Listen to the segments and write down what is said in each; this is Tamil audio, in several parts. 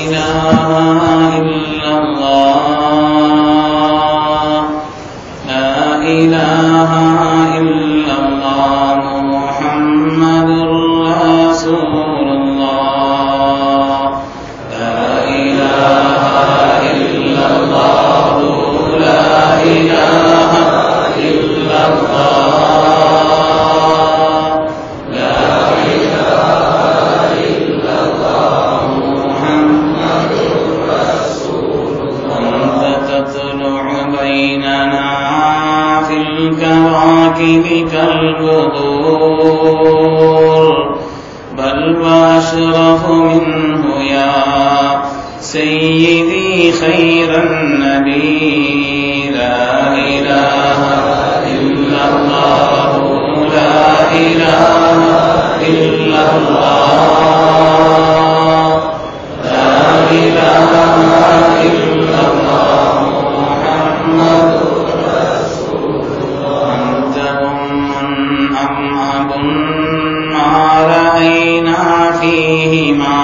إله إلا الله لا إله إلا الله محمد رسول الله لا إله إلا الله لا إله إلا الله لا إله إلا الله محمد رسول الله أنت تطلع بيننا في الكواكب كالبدور بل وأشرف منه يا سيدي خير النبي لا إله إلا الله لا إله إلا الله لا إله إلا الله محمد رسول الله أنت أم أب ما رأينا فيهما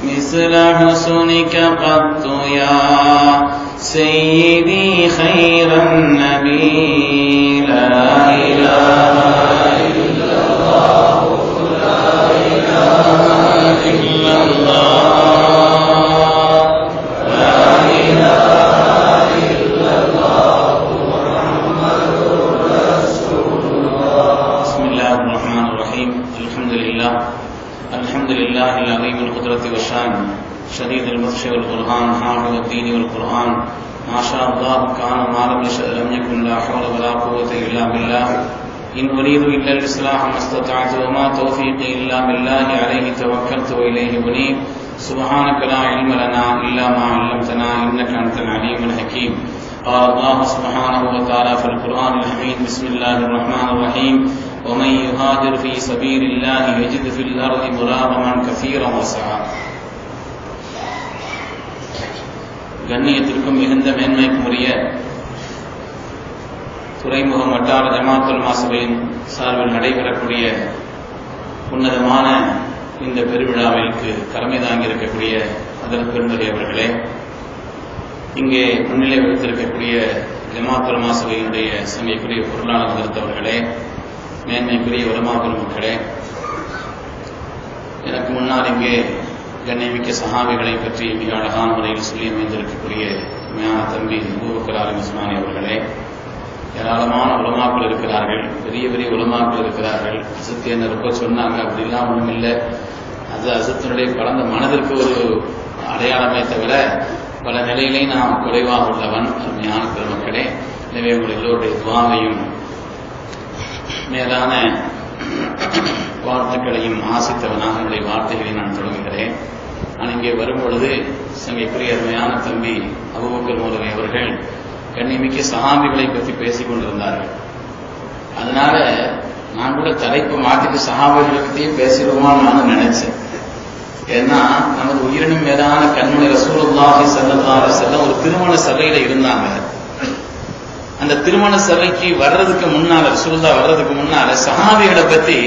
مثل حسنك قط يا سيدي خير النبي لا إله إلا الله لا إله إلا الله لا إله إلا الله محمد رسول الله بسم الله الرحمن الرحيم الحمد لله العظيم القدرة والشان شديد البطش والبرهان حافظ الدين والقرآن ما شاء الله كان ما لم يشأ لم يكن لا حول ولا قوة إلا بالله إن أريد إلا الإصلاح ما استطعت وما توفيقي إلا بالله عليه توكلت وإليه أنيب سبحانك لا علم لنا إلا ما علمتنا إنك أنت العليم الحكيم قال الله سبحانه وتعالى في القرآن الحميد بسم الله الرحمن الرحيم ومن يهاجر في سبيل الله يجد في الأرض مراغما كثيرا وسعا கண்ணியத்திற்கும் மிகுந்த மேன்மைக்கும் உரிய துறைமுகம் வட்டார ஜமாத்துல் மாசபையின் சார்பில் நடைபெறக்கூடிய உன்னதமான இந்த பெருவிழாவிற்கு தலைமை தாங்கியிருக்கக்கூடிய அதற்கு பெருந்தகை அவர்களே, இங்கே முன்னிலை வைத்திருக்கக்கூடிய ஜமாத்துல் மாசபையினுடைய சங்கைக்குரிய பொருளாளர் கருத்தவர்களே, மேன்மைக்குரிய உலமா பெருமக்களே, எனக்கு முன்னால் இங்கே கண்ணியமிக்க சஹாபிகளை பற்றி மிக அழகான முறையில் சொல்லி அமைந்திருக்கக்கூடிய தம்பி அபூபக்கர் ஆலிம் உஸ்மானி அவர்களே, ஏராளமான உலமாக்கள் இருக்கிறார்கள், பெரிய பெரிய உலமாக்கள் இருக்கிறார்கள். அசத்து என்ன ரொம்ப சொன்னாங்க, அப்படிலாம் ஒன்றும் இல்லை. அது அசத்தினுடைய பலந்த மனதிற்கு ஒரு அடையாளமே தவிர பல நிலையிலேயும் நாம் குறைவாக உள்ளவன். அருமையான பெருமக்களே, எனவே உங்கள் எல்லோருடைய துவாவையும் மேலான வாழ்த்துக்களையும் ஆசித்தவனாக என்னுடைய வார்த்தைகளை நான் தொடங்குகிறேன். நான் இங்கே வரும்பொழுது சங்கைக்குரிய அருமையான தம்பி அபூபக்கர் மௌலவி அவர்கள் கண்ணியமிக்க சஹாபிகளை பற்றி பேசிக் கொண்டிருந்தார்கள். அதனால நான் கூட தலைப்பு மாற்றிட்டு சஹாபிகளை பற்றியே பேசிடுவோமான்னு நான் நினைச்சேன். ஏன்னா நமது உயிரினும் மேலான கண்மணி ரசூலுல்லாஹி ஸல்லல்லாஹு அலைஹி வஸல்லம் ஒரு திருமண சபையில இருந்தாங்க. அந்த திருமண சபைக்கு வர்றதுக்கு முன்னால, ரசூலுல்லாஹ் வர்றதுக்கு முன்னால சஹாபிகளை பத்தி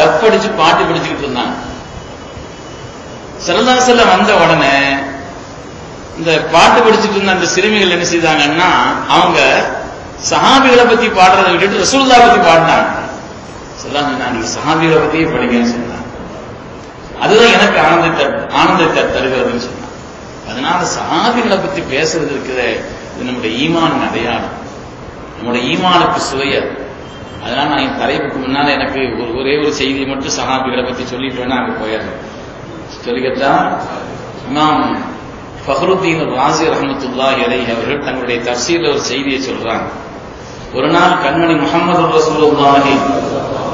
தப்படிச்சு பாட்டு பிடிச்சுக்கிட்டு இருந்தாங்க. ஸல்லல்லாஹு அலைஹி வஸல்லம் வந்த உடனே இந்த பாட்டு படிச்சுட்டு இருந்த அந்த சிறுமிகள் என்ன செய்தாங்கன்னா, அவங்க சஹாபிகளை பத்தி பாடுறதை விட்டுட்டு ரசூலுல்லாஹ் பத்தி பாடினாங்க. சொல்லாங்க, நீங்க சஹாபிகளை பத்தியே படிங்கன்னு சொன்னாங்க. அதுதான் எனக்கு ஆனந்தத்தை தருகிறதுன்னு சொன்னாங்க. அதனால சஹாபிகளை பத்தி பேசுறது இருக்குது, இது நம்முடைய ஈமான் அடையாளம், நம்முடைய ஈமானுக்கு சுவைய. அதனால நான் என் தலைப்புக்கு முன்னால எனக்கு ஒரே ஒரு செய்தி மட்டும் சஹாபிகளை பத்தி சொல்லிட்டு வேணா அங்க போயிடுறேன். சொல்லிக்கிட்டா இமாம் ஃபஹ்ருத்தீன் ராஸி ரஹ்மத்துல்லாஹி அலைஹி அவர்கள் தங்களுடைய தஃசீர்ல ஒரு செய்தியை சொல்றாங்க. ஒரு நாள் கண்மணி முஹம்மது ரசூலுல்லாஹி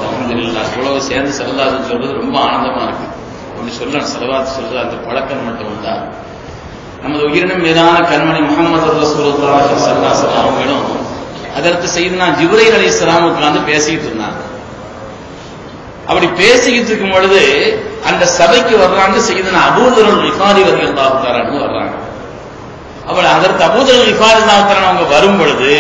அல்ஹம்துலில்லாஹ் இவ்வளவு சேர்ந்து ஸல்லல்லாஹு சொல்றது ரொம்ப ஆனந்தமா இருக்கு. அப்படி சொல்லணும், ஸலவாத் சொல்றது அந்த பழக்கம் மட்டும் உண்டா? நமது உயிரினும் மேலான கண்மணி முஹம்மது ரசூலுல்லாஹி ஸல்லல்லாஹு அலைஹி வஸல்லம் அவங்களும் அதற்கு செய்தனா ஜிப்ரீல் அலைஹிஸ்ஸலாம் உட்கார்ந்து பேசிட்டு இருந்தாங்க. அப்படி பேசிக்கிட்டு இருக்கும் பொழுது அந்த சபைக்கு வர்றாங்க செய்தனா அபூதர் கிஃபாரி ரலியல்லாஹு தஆலா அன்ஹு வர்றாங்க. அவள் அதற்கு அபூதர் கிஃபாரி ரலியல்லாஹு தஆலா அவங்க வரும் பொழுது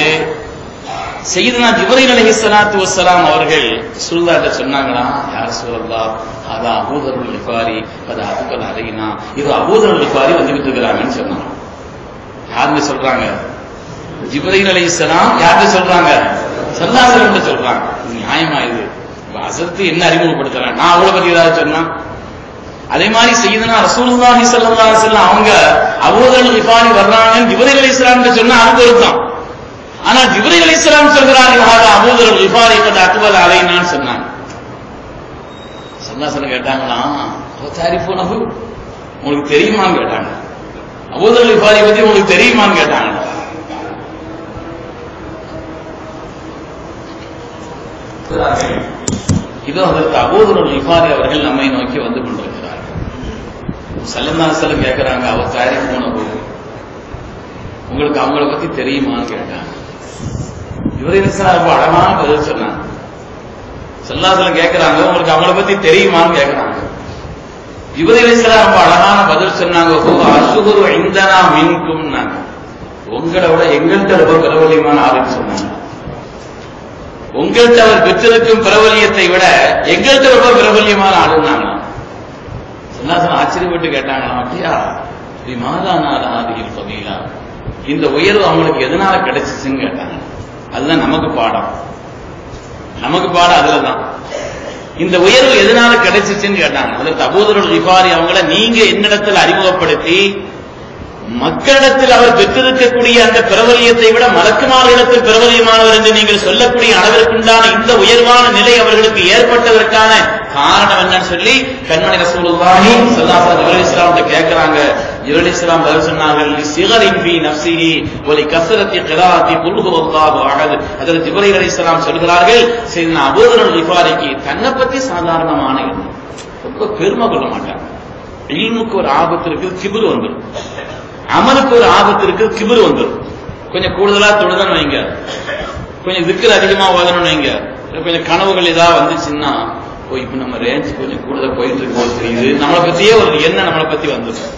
சையதுனா ஜிப்ரீல் அலைஹிஸ்ஸலாத்து வஸ்ஸலாம் அவர்கள் ரசூலுல்லாஹ்ட்ட சொன்னாங்களா, யா ரசூலல்லாஹ் ஹதா அபூதருல் கிஃபாரி ஹதா அதுகல் அலைனா, இது அபூதருல் கிஃபாரி வந்துகிட்டு இருக்கிறாங்கன்னு சொன்னாங்க. யாருன்னு சொல்றாங்க? ஜிப்ரீல் அலைஹிஸ்ஸலாம். யார்கிட்ட சொல்றாங்க? ஸல்லல்லாஹு அலைஹி வஸல்லம் சொல்றாங்க. நியாயமா இது? ஹஸரத் என்ன அறிமுகப்படுத்துறாங்க? நான் அவளை பத்தி ஏதாவது சொன்னா? அதே மாதிரி சையதுனா ரசூலுல்லாஹி ஸல்லல்லாஹு அலைஹி வஸல்லம் அவங்க அபூதருல் கிஃபாரி வர்றாங்கன்னு ஜிப்ரீல் அலைஹிஸ்ஸலாம் சொன்னா அது பொருத்தம். ஆனா ஜிப்ரீல் அலைஹிஸ்ஸலாம் சொல்றாங்க அபூதருல் கிஃபாரி கத் அக்பல் அலைனான்னு சொன்னாங்க. ஸல்லல்லாஹு அலைஹி கேட்டாங்களா, தாரிஃபூனஹு, உங்களுக்கு தெரியுமான்னு கேட்டாங்க. அபூதருல் கிஃபாரி பத்தி உங்களுக்கு தெரியுமான்னு கேட்டாங்க. இதோ அதற்கு அபூதருல் கிஃபாரி அவர்கள் நம்மை நோக்கி வந்து கொண்டிருக்கிறார்கள். ஸல்லல்லாஹு அலைஹி வஸல்லம் கேட்கிறாங்க, அவர் தாரிஃபூனஹு, உங்களுக்கு அவங்கள பத்தி தெரியுமான்னு கேட்டாங்க. ஜிப்ரீல் அலைஹிஸ்ஸலாம் ரொம்ப அழகான பதில் சொன்னாங்க. ஸல்லல்லாஹு அலைஹி வஸல்லம் கேட்கிறாங்க, உங்களுக்கு அவங்கள பத்தி தெரியுமான்னு கேட்கிறாங்க. ஜிப்ரீல் அலைஹிஸ்ஸலாம் ரொம்ப அழகான பதில் சொன்னாங்க, அஷ்ஹுரு இந்தனா மின்கும், உங்களை விட எங்கள்கிட்ட ரொம்ப பிரபல்யமான ஆளுன்னு சொன்னாங்க. உங்கள்கிட்ட அவர் பெற்றிருக்கும் பிரபல்யத்தை விட எங்கள்கிட்ட ரொம்ப பிரபல்யமான ஆளுன்னாங்க. ஸல்லல்லாஹு அலைஹி ஆச்சரியப்பட்டு கேட்டாங்களா, அப்படியா, விமாதானால ஆதியில் பவீலா, இந்த உயர்வு அவங்களுக்கு எதனால கிடைச்சிச்சுன்னு கேட்டாங்க. அதுதான் நமக்கு பாடம். நமக்கு பாடம் அதுலதான். இந்த உயர்வு எதனால கிடைச்சிச்சுன்னு கேட்டாங்க. அதற்கு அபூதருல் கிஃபாரி அவங்கள நீங்க என்னிடத்தில் அறிமுகப்படுத்தி மக்களிடத்தில் அவர் பெற்றிருக்கக்கூடிய அந்த பிரபல்யத்தை விட மலக்குமார்களிடத்தில் பிரபல்யமானவர் என்று நீங்கள் சொல்லக்கூடிய அளவிற்குண்டான இந்த உயர்வான நிலை அவர்களுக்கு ஏற்பட்டதற்கான காரணம் என்னன்னு சொல்லி கண்மணி ரசூலுல்லாஹி ஸல்லல்லாஹு அலைஹி வஸல்லம் கேட்கிறாங்க. ஜிப்ரீல் அலைஹிஸ்ஸலாம் பதில் சொன்னார்கள், லிஸிகரின் ஃபீ நஃப்ஸிஹி வ லிகஸரத்தி கிராஅத்தி குல் ஹுவல்லாஹு அஹத். அதற்கு ஜிப்ரீல் அலைஹிஸ்ஸலாம் சொல்கிறார்கள், சையதுனா அபூதருல் கிஃபாரிக்கு தன்னை பத்தி சாதாரணமான எண்ணம், ரொம்ப பெருமை கொள்ள மாட்டாங்க. இல்முக்கு ஒரு ஆபத்து இருக்கு, கிப்ர் வந்துடும். அமலுக்கு ஒரு ஆபத்து இருக்கு, கிப்ர் வந்துடும். கொஞ்சம் கூடுதலா தொழுதன்னு வைங்க, கொஞ்சம் திக்ர் அதிகமா ஓதணும்னு வைங்க, கொஞ்சம் கனவுகள் ஏதாவது வந்துச்சுன்னா, இப்ப நம்ம ரேஞ்ச் கொஞ்சம் கூடுதல் போயிட்டு இருக்கோம் தெரியுது, நம்மளை பத்தியே ஒரு எண்ணம் நம்மளை பத்தி வந்துடும்.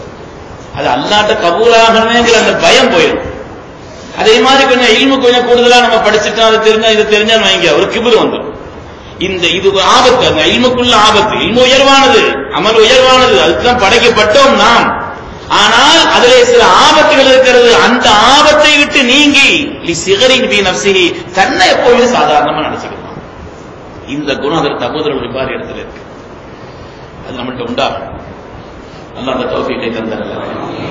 அது அல்லாஹ்ட்ட கபூலாகணுமேங்கிற அந்த பயம் போயிடும். அதே மாதிரி கொஞ்சம் இல்மு கொஞ்சம் கூடுதலா நம்ம படிச்சுட்டோம், அது தெரிஞ்சா இது தெரிஞ்சான்னு வைங்க, ஒரு கிப்ர் வந்துடும். இது ஆபத்து, அந்த இல்முக்குள்ள ஆபத்து. இல்மு உயர்வானது, அமல் உயர்வானது, அதுக்குதான் படைக்கப்பட்டோம் நாம். ஆனால் அதிலே சில ஆபத்துகள் இருக்கிறது. அந்த ஆபத்தை விட்டு நீங்கி லிஸிகரின் ஃபீ நஃப்ஸிஹி, தன்னை எப்போதுமே சாதாரணமா நினைச்சுக்கலாம். இந்த குணம் அதற்கு அபூதருல் கிஃபாரி இடத்துல இருக்கு. அது நம்மள்ட்ட உண்டா? அல்லாஹ் அந்த தௌஃபீகை தந்தரல.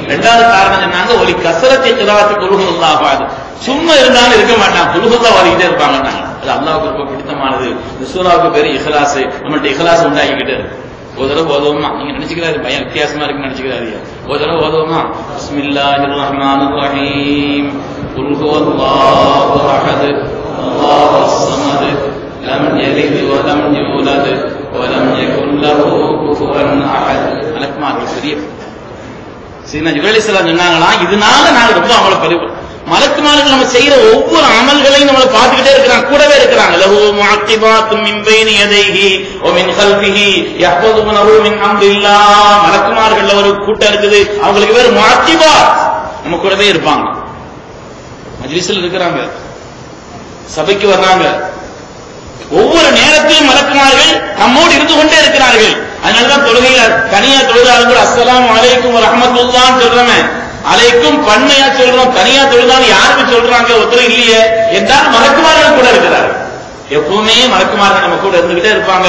இரண்டாவது காரணம் என்னங்க, ஒலி கஸரத்தி கிராஅத்தி குல் ஹுவல்லாஹு அஹத். சும்மா இருந்தாலும் இருக்க மாட்டாங்க, குல் ஹுவல்லாஹ் வலிக்கிட்டே இருப்பாங்க. அது அல்லாஹ்வுக்கு ரொம்ப பிடித்தமானது. இந்த சூராவுக்கு பேரு இஹ்லாஸ். நம்மள்ட்ட இஹ்லாஸ் உண்டாக்கிக்கிட்டே இருக்கு. ஒரு தடவை ஓதுவோமா? நீங்க நினைச்சுக்கிறாரு பயம் வித்தியாசமா இருக்குன்னு நினைச்சுக்கிறாரு. ஒரு தடவை ஓதுவோமா? பிஸ்மில்லாஹிர் ரஹ்மானிர் ரஹீம், குல் ஹுவல்லாஹு அஹத் அல்லாஹுஸ் ஸமத் லம் யலித் வ லம் யூலத் வ லம் யகுல் லஹு குஃபுவன் அஹத். மலக்குமார்கள் பெரிய சீனா ஜிப்ரீல் அலைஹிஸ்ஸலாம் சொன்னாங்களா, இதனால நாங்க ரொம்ப அவங்கள பரிவு. மலக்குமார்கள் நம்ம செய்யற ஒவ்வொரு அமல்களையும் நம்மள பார்த்துக்கிட்டே இருக்கிறாங்க, கூடவே இருக்கிறாங்க. லஹு முஅக்கிபாத்தும் மின் பைனி யதைஹி வ மின் கல்பிஹி யஹ்ஃபதுனஹு மின் அம்ரில்லாஹ். மலக்குமார்கள்ல ஒரு கூட்டம் இருக்குது, அவங்களுக்கு பேர் முஅக்கிபாத், நம்ம கூடவே இருப்பாங்க. மஜ்லிஸ்ல இருக்கிறாங்க, சபைக்கு வர்றாங்க, ஒவ்வொரு நேரத்திலும் மலக்குமார்கள் நம்மோடு இருந்து கொண்டே இருக்கிறார்கள். அதனாலதான் தொழுகையில தனியா தொழுதாலும் கூட அஸ்ஸலாமு அலைக்கும் வ ரஹ்மத்துல்லாஹ்னு சொல்றோமே, அலைக்கும் பன்மையா சொல்றோம், தனியா தொழுதாலும் யாருக்கு சொல்றாங்க, ஒருத்தரும் இல்லையே என்றால் மலக்குமார்கள் கூட இருக்கிறார்கள். எப்பவுமே மலக்குமார்கள் நம்ம கூட இருந்துகிட்டே இருப்பாங்க.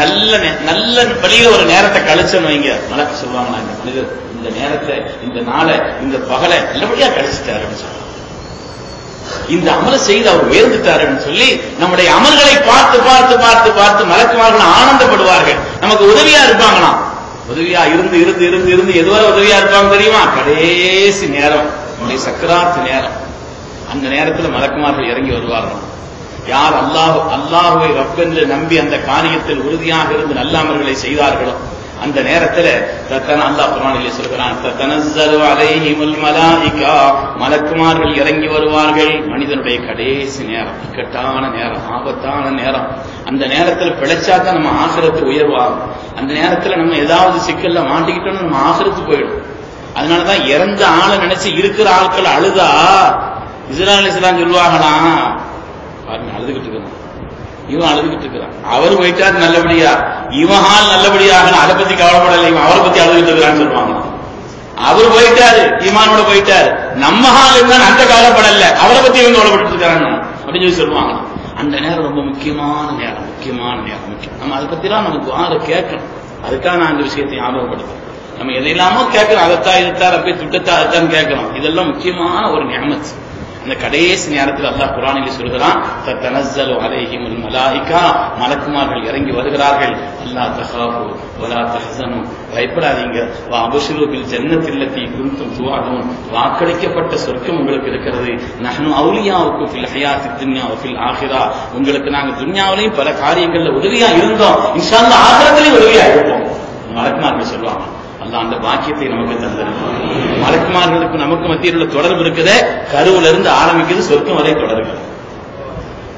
நல்ல வழியில ஒரு நேரத்தை கழிச்சோன்னு வைங்க, மலக்கு சொல்லுவாங்க, இந்த மனிதர் இந்த நேரத்தை, இந்த நாளை, இந்த பகலை நல்லபடியா கழிச்சிட்டாருன்னு சொல்லுவாங்க. இந்த அமலை செய்து அவர் உயர்ந்துட்டாருன்னு சொல்லி நம்முடைய அமல்களை பார்த்து பார்த்து பார்த்து பார்த்து மலக்குமார்கள் ஆனந்தப்படுவார்கள், நமக்கு உதவியா இருப்பாங்களாம். உதவியா இருந்து இருந்து இருந்து இருந்து எதுவரை உதவியா இருப்பாங்க தெரியுமா? கடைசி நேரம், நம்முடைய சக்கராத்து நேரம். அந்த நேரத்தில் மலக்குமார்கள் இறங்கி வருவார்கள். யார் அல்லாஹ்வை ரப்பென்று நம்பி அந்த காரியத்தில் உறுதியாக இருந்து நல்ல அமல்களை செய்தார்களோ அந்த நேரத்தில் அல்லாஹ் குர்ஆனிலே சொல்கிறான், தத்தனஸ்ஸலு அலைஹிமுல் மலாயிகா, மலக்குமார்கள் இறங்கி வருவார்கள். மனிதனுடைய கடைசி நேரம், இக்கட்டான நேரம், ஆபத்தான நேரம். அந்த நேரத்தில் பிழைச்சாதான் நம்ம ஆகிரத்து உயர்வாகும். அந்த நேரத்தில் நம்ம ஏதாவது சிக்கல்ல மாட்டிக்கிட்டோம்னு நம்ம ஆகிரத்து போயிடும். அதனாலதான் இறந்த ஆளை நினைச்சு இருக்கிற ஆட்கள் அழுதா இஸ்ராயல் சொல்லுவாங்களாம், பாருங்க, அழுதுகிட்டு இருக்கிறான், இவன் அழுதுகிட்டு இருக்கிறான். அவர் போயிட்டார் நல்லபடியா, இவன் ஆள் நல்லபடியாக, அதை பத்தி கவலைப்படலை, இவன் அவரை பத்தி அழுதுகிட்டு இருக்கிறான்னு சொல்லுவாங்க. அவர் போயிட்டாரு, ஈமானோட போயிட்டாரு, நம்ம ஆள் இருந்தான் அந்த கவலைப்படல, அவரை பத்தி இவங்க கவலைப்பட்டு இருக்காங்க அப்படின்னு சொல்லி சொல்லுவாங்க. அந்த நேரம் ரொம்ப முக்கியமான நேரம், முக்கியமான நேரம், முக்கியம். நம்ம அதை பத்தி எல்லாம் நமக்கு துஆல கேட்கணும். அதுக்காக நான் அந்த விஷயத்தை ஞாபகப்படுத்துறேன். நம்ம எதையெல்லாமோ கேட்கணும், அதைத்தான் இதைத்தான் அப்படி துட்டத்தா அதைத்தான் கேட்கணும். இதெல்லாம் முக்கியமான ஒரு நிஅமத். அந்த கடைசி நேரத்தில் அல்லாஹ் குர்ஆனிலே சொல்கிறான், தத்தனஸ்ஸலு அலைஹிமுல் மலாயிகா, மலக்குமார்கள் இறங்கி வருகிறார்கள். அல்லா தஹாஃபு வலா தஹ்ஸனு, பயப்படாதீங்க, வ அப்ஷிரு பில் ஜன்னத்தில்லதி குன்தும் துஅதுன், வாக்களிக்கப்பட்ட சொர்க்கம் உங்களுக்கு இருக்கிறது. நஹ்னு அவுலியாவுக்கும் ஃபில் ஹயாத்தித் துன்யா வ ஃபில் ஆখিরা, உங்களுக்கு நாங்க துன்யாவிலையும் பல காரியங்கள்ல உதவியா இருந்தோம், இன்ஷா அல்லாஹ் ஆகிரத்திலையும் உதவியா இருப்போம். மலக்குமார்கள் சொல்லுவாங்க. அல்லாஹ் அந்த பாக்கியத்தை நமக்கு தந்திருக்கிறார். மலக்குமார்களுக்கு நமக்கு மத்தியில் உள்ள தொடர்பு இருக்குதே, கருவில இருந்து ஆரம்பிக்கிறது சொர்க்கம் வரை தொடர்பு.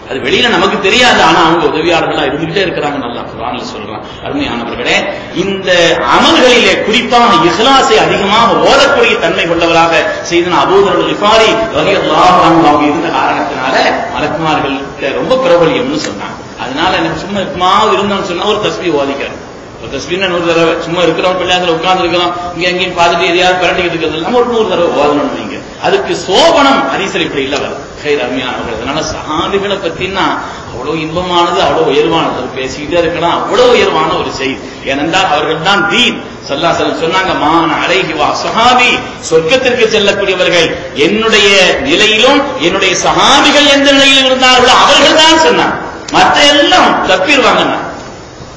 அது வெளியில நமக்கு தெரியாது, ஆனா அவங்க உதவியாளர்களா இருந்துகிட்டே இருக்கிறாங்க. நல்லா குர்ஆன்ல சொல்றான். அருமையானவர்களே, இந்த அமல்களிலே குறிப்பாக இஹ்லாஸை அதிகமாக ஓதக்கூடிய தன்மை கொண்டவராக செய்தன அபூதர் கிஃபாரி ரலியல்லாஹு அன்ஹு அவங்க இருந்த காரணத்தினால மலக்குமார்கள் ரொம்ப பிரபலியம்னு சொன்னாங்க. அதனால எனக்கு சும்மா இருந்தோம்னு சொன்னா ஒரு தஸ்பீஹ் ஓதிக்கிறேன். ஒரு தஸ்பீஹ் 100 தடவை, சும்மா இருக்கிறவங்க பிள்ளையாத்துல உட்கார்ந்து இருக்கலாம், இங்க எங்கேயும் பார்த்துட்டு எதையாவது பரட்டிக்கிட்டு இருக்கிறது, நம்ம ஒரு 100 தடவை ஓதணும். நீங்க அதுக்கு சோபனம் ஹதீஸ்ல இப்படி இல்ல வரும். அருமையானவர்கள், அதனால சஹாபிகளை பத்தினா அவ்வளவு இன்பமானது, அவ்வளவு உயர்வானது, பேசிக்கிட்டே இருக்கலாம், அவ்வளவு உயர்வான ஒரு செய்தி. ஏனென்றால் அவர்கள் தான் தீன். ஸல்லல்லாஹு அலைஹி வஸல்லம் சொன்னாங்க, மான அலைஹி வ ஸஹாபி, சொர்க்கத்திற்கு செல்லக்கூடியவர்கள் என்னுடைய நிலையிலும் என்னுடைய சஹாபிகள் எந்த நிலையில் இருந்தார்களோ அவர்கள் தான் சொன்னாங்க. மற்ற எல்லாம் தப்பிடுவாங்க,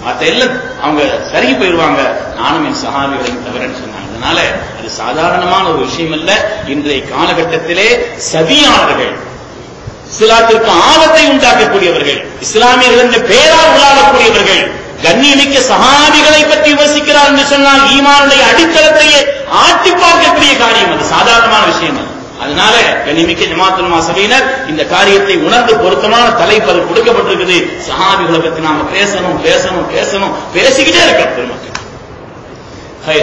மற்ற எல்லாம் அவங்க சரி போயிடுவாங்க, நானும் என் சஹாபிகளையும் தவிரன்னு சொன்னாங்க. அதனால அது சாதாரணமான ஒரு விஷயம் அல்ல. இன்றைய காலகட்டத்திலே சதியாளர்கள், இஸ்லாத்திற்கு ஆபத்தை உண்டாக்கக்கூடியவர்கள், இஸ்லாமியர்கள் என்ற பெயரால் உலாவக்கூடியவர்கள் கண்ணியமிக்க சஹாபிகளை பற்றி விமர்சிக்கிறார் என்று சொன்னால் ஈமானுடைய அடித்தளத்தையே ஆட்டி பார்க்கக்கூடிய காரியம். அது சாதாரணமான விஷயம் அல்ல. அதனால கண்ணியமிக்க ஜமாத்துல் உலமா சபையினர் இந்த காரியத்தை உணர்ந்து பொருத்தமான தலைப்பு அது கொடுக்கப்பட்டிருக்குது. சஹாபிகளை பற்றி நாம பேசணும் பேசணும் பேசணும், பேசிக்கிட்டே இருக்கோம் பெருமக்கள்.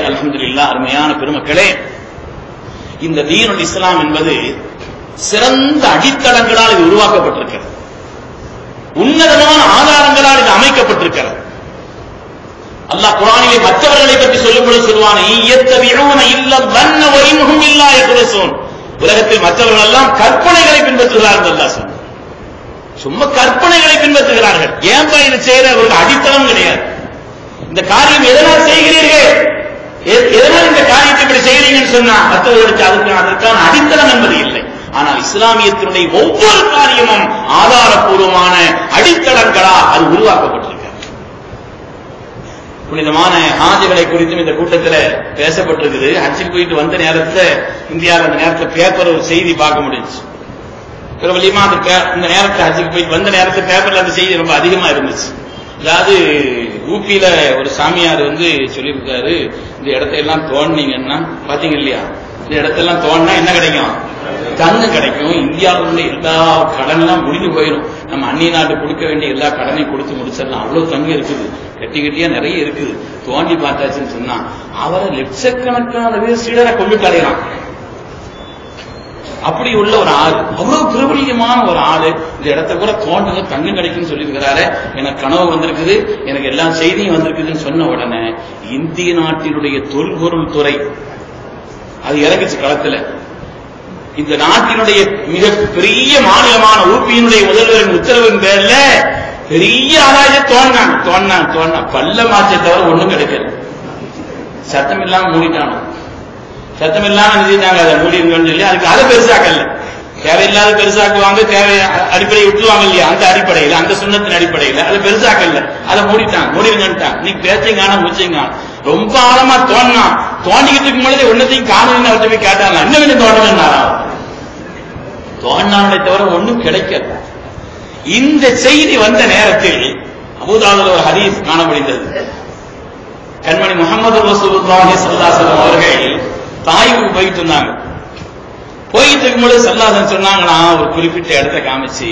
அல்ஹம்துலில்லாஹ். அருமையான பெருமக்களே, இந்த தீனுல் இஸ்லாம் என்பது சிறந்த அடித்தளங்களால் இது உருவாக்கப்பட்டிருக்கிறது. உன்னதமான ஆதாரங்களால் இது அமைக்கப்பட்டிருக்கிறது. அல்லாஹ் குர்ஆனிலே மற்றவர்களை பற்றி சொல்லும்போது சொல்வான், இயத்தபிஊன இல்ல தன்ன வ இன்ஹும் இல்லா யக்ருஸூன், உலகத்தில் மற்றவர்கள் எல்லாம் கற்பனைகளை பின்பற்றுகிறார்கள். அல்லாஹ் சொன்னான், சும்மா கற்பனைகளை பின்பற்றுகிறார்கள். ஏன்பா இதை செய்யற? ஒரு அடித்தளம் கிடையாது. இந்த காரியம் எதனால் செய்கிறீர்கள், எதனால் இந்த காரியத்தை இப்படி செய்கிறீங்கன்னு சொன்னா மற்றவர்களுக்கு அதற்கான அடித்தளம் என்பது இல்லை. ஆனால் இஸ்லாமியத்தினுடைய ஒவ்வொரு காரியமும் ஆதாரபூர்வமான அடித்தளங்களா அது உருவாக்கப்பட்டிருக்கிறது. புனிதமான ஹாஜிகளை குறித்தும் இந்த கூட்டத்தில் பேசப்பட்டிருக்குது. ஹஜ்ஜுக்கு போயிட்டு வந்த நேரத்தில் இந்தியாவில் அந்த நேரத்தில் பேப்பர் ஒரு செய்தி பார்க்க முடிஞ்சு. பிரபலியமா இந்த நேரத்தில் ஹஜ்ஜுக்கு போயிட்டு வந்த நேரத்தில் பேப்பர்ல அந்த செய்தி ரொம்ப அதிகமா இருந்துச்சு. அதாவது ஊபியில ஒரு சாமியார் சொல்லியிருக்காரு, இந்த இடத்தையெல்லாம் தோண்டினீங்கன்னா, பாத்தீங்க இல்லையா, இந்த இடத்தெல்லாம் தோண்டினா என்ன கிடைக்கும்? தங்கம் கிடைக்கும். இந்தியாவில் உள்ள எல்லா கடன்லாம் முடிஞ்சு போயிடும். நம்ம அந்நிய நாட்டு கொடுக்க வேண்டிய எல்லா கடனையும் கொடுத்து முடிச்சிடலாம். அவ்வளவு தங்கம் இருக்குது, கட்டி கட்டியா நிறைய இருக்குது. தோண்டி பார்த்தாச்சுன்னு சொன்னா அவரை லட்சக்கணக்கான பேர் சீடரை கொண்டுட்டு அடையலாம். அப்படி உள்ள ஒரு ஆள், அவ்வளவு பிரபலியமான ஒரு ஆளு, இந்த இடத்த கூட தோண்டுங்க தங்கம் கிடைக்குன்னு சொல்லியிருக்கிறாரு. எனக்கு கனவு வந்திருக்குது, எனக்கு எல்லா செய்தியும் வந்திருக்குதுன்னு சொன்ன உடனே இந்திய நாட்டினுடைய தொல்பொருள் துறை அது இறங்குச்சு களத்துல. இந்த நாட்டினுடைய மிக பெரிய மாநிலமான ஊபியினுடைய முதல்வரின் உத்தரவின் பேர்ல பெரிய ஆராய்ச்சி தோண்டினாங்க. பல்ல மாற்றை தவிர ஒண்ணும் கிடைக்கல. சத்தம் இல்லாம மூடிட்டானோ, சத்தம் இல்லாம நினைச்சாங்க அதை மூடிங்கன்னு சொல்லி. அதுக்கு அதை பெருசாக்கல, தேவையில்லாத பெருசாக்குவாங்க, தேவை அடிப்படையை விட்டுருவாங்க இல்லையா, அந்த அடிப்படையில், அந்த சுண்ணத்தின் அடிப்படையில் அதை பெருசாக்கல, அதை மூடிட்டாங்க. மூடிங்கன்ட்டாங்க. நீ பேச்சைங்கான மூச்சைங்கான ரொம்ப ஆழமா தோண்டிக்கிட்டு இருக்கும் பொழுது ஒன்னத்தையும் காணல. அவர்கிட்ட போய் கேட்டாங்க, இன்னும் கொஞ்சம் தோண்டனாரா? தோண்டானதை தவிர ஒன்னும் கிடைக்கல. இந்த செய்தி வந்த நேரத்தில் அபூதாவுல ஒரு ஹதீஸ் காண முடிந்தது. கண்மணி முஹம்மது ரசூலுல்லாஹி ஸல்லல்லாஹு அலைஹி வஸல்லம் அவர்கள் தாயிஃபுக்கு போயிட்டு இருந்தாங்க. போயிட்டு இருக்கும்போது ஸல்லல்லாஹு அலைஹி வஸல்லம் சொன்னாங்கன்னா, ஒரு குறிப்பிட்ட இடத்தை காமிச்சு,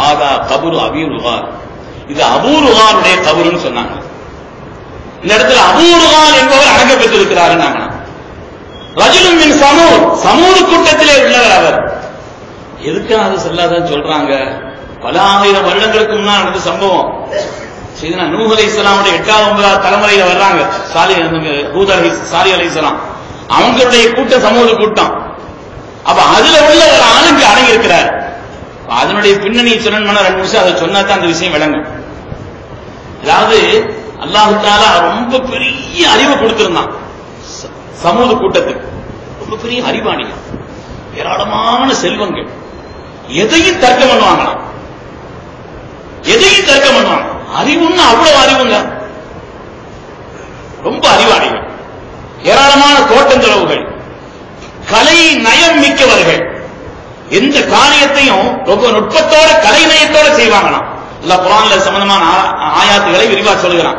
ஆதா கபரு அபீ ருகார், இது அபூ ருகாருடைய கபருன்னு சொன்னாங்க. இந்த இடத்துல அபூ ருகார் என்பவர் அடக்க பெற்றிருக்கிறார். ரஜுலுன் மின் சமூத், சமூத் கூட்டத்திலே உள்ளவர் அவர். எதுக்காக ஸல்லல்லாஹு அலைஹி வஸல்லம் சொல்றாங்க பல ஆயிரம் வருடங்களுக்கு முன்னால் நடந்த சம்பவம். செய்தனா நூஹ் அலைஹிஸ்ஸலாமுடைய 8வது 9வது தலைமுறையில வர்றாங்க. சாலி அலைஹிஸ்ஸலாம் அவங்களுடைய கூட்டம் சமூக கூட்டம். அப்ப அதுல உள்ள ஒரு ஆளுக்கு அடங்கி இருக்கிறார். அதனுடைய பின்னணி சொல்லணும்னா 2 நிமிஷம் அதை சொன்னா தான் அந்த விஷயம் விளங்கும். அதாவது அல்லாஹ் தஆலா ரொம்ப பெரிய அறிவை கொடுத்திருந்தான் சமூக கூட்டத்துக்கு. ரொம்ப பெரிய அறிவாளிகள், ஏராளமான செல்வங்கள், எதையும் தர்க்கம் பண்ணுவாங்களாம். எதையும் தர்க்கம் பண்ணுவாங்க. அறிவுன்னு அவ்வளவு அறிவுங்க. ரொம்ப அறிவாளிகள், ஏராளமான தோட்டந்தளவுகள், கலை நயம் மிக்கவர்கள். எந்த காரியத்தையும் ரொம்ப நுட்பத்தோட கலை நயத்தோட செய்வாங்களாம். அல்லாஹ் குர்ஆன்ல சம்பந்தமான ஆயாத்துகளை விரிவா சொல்கிறான்.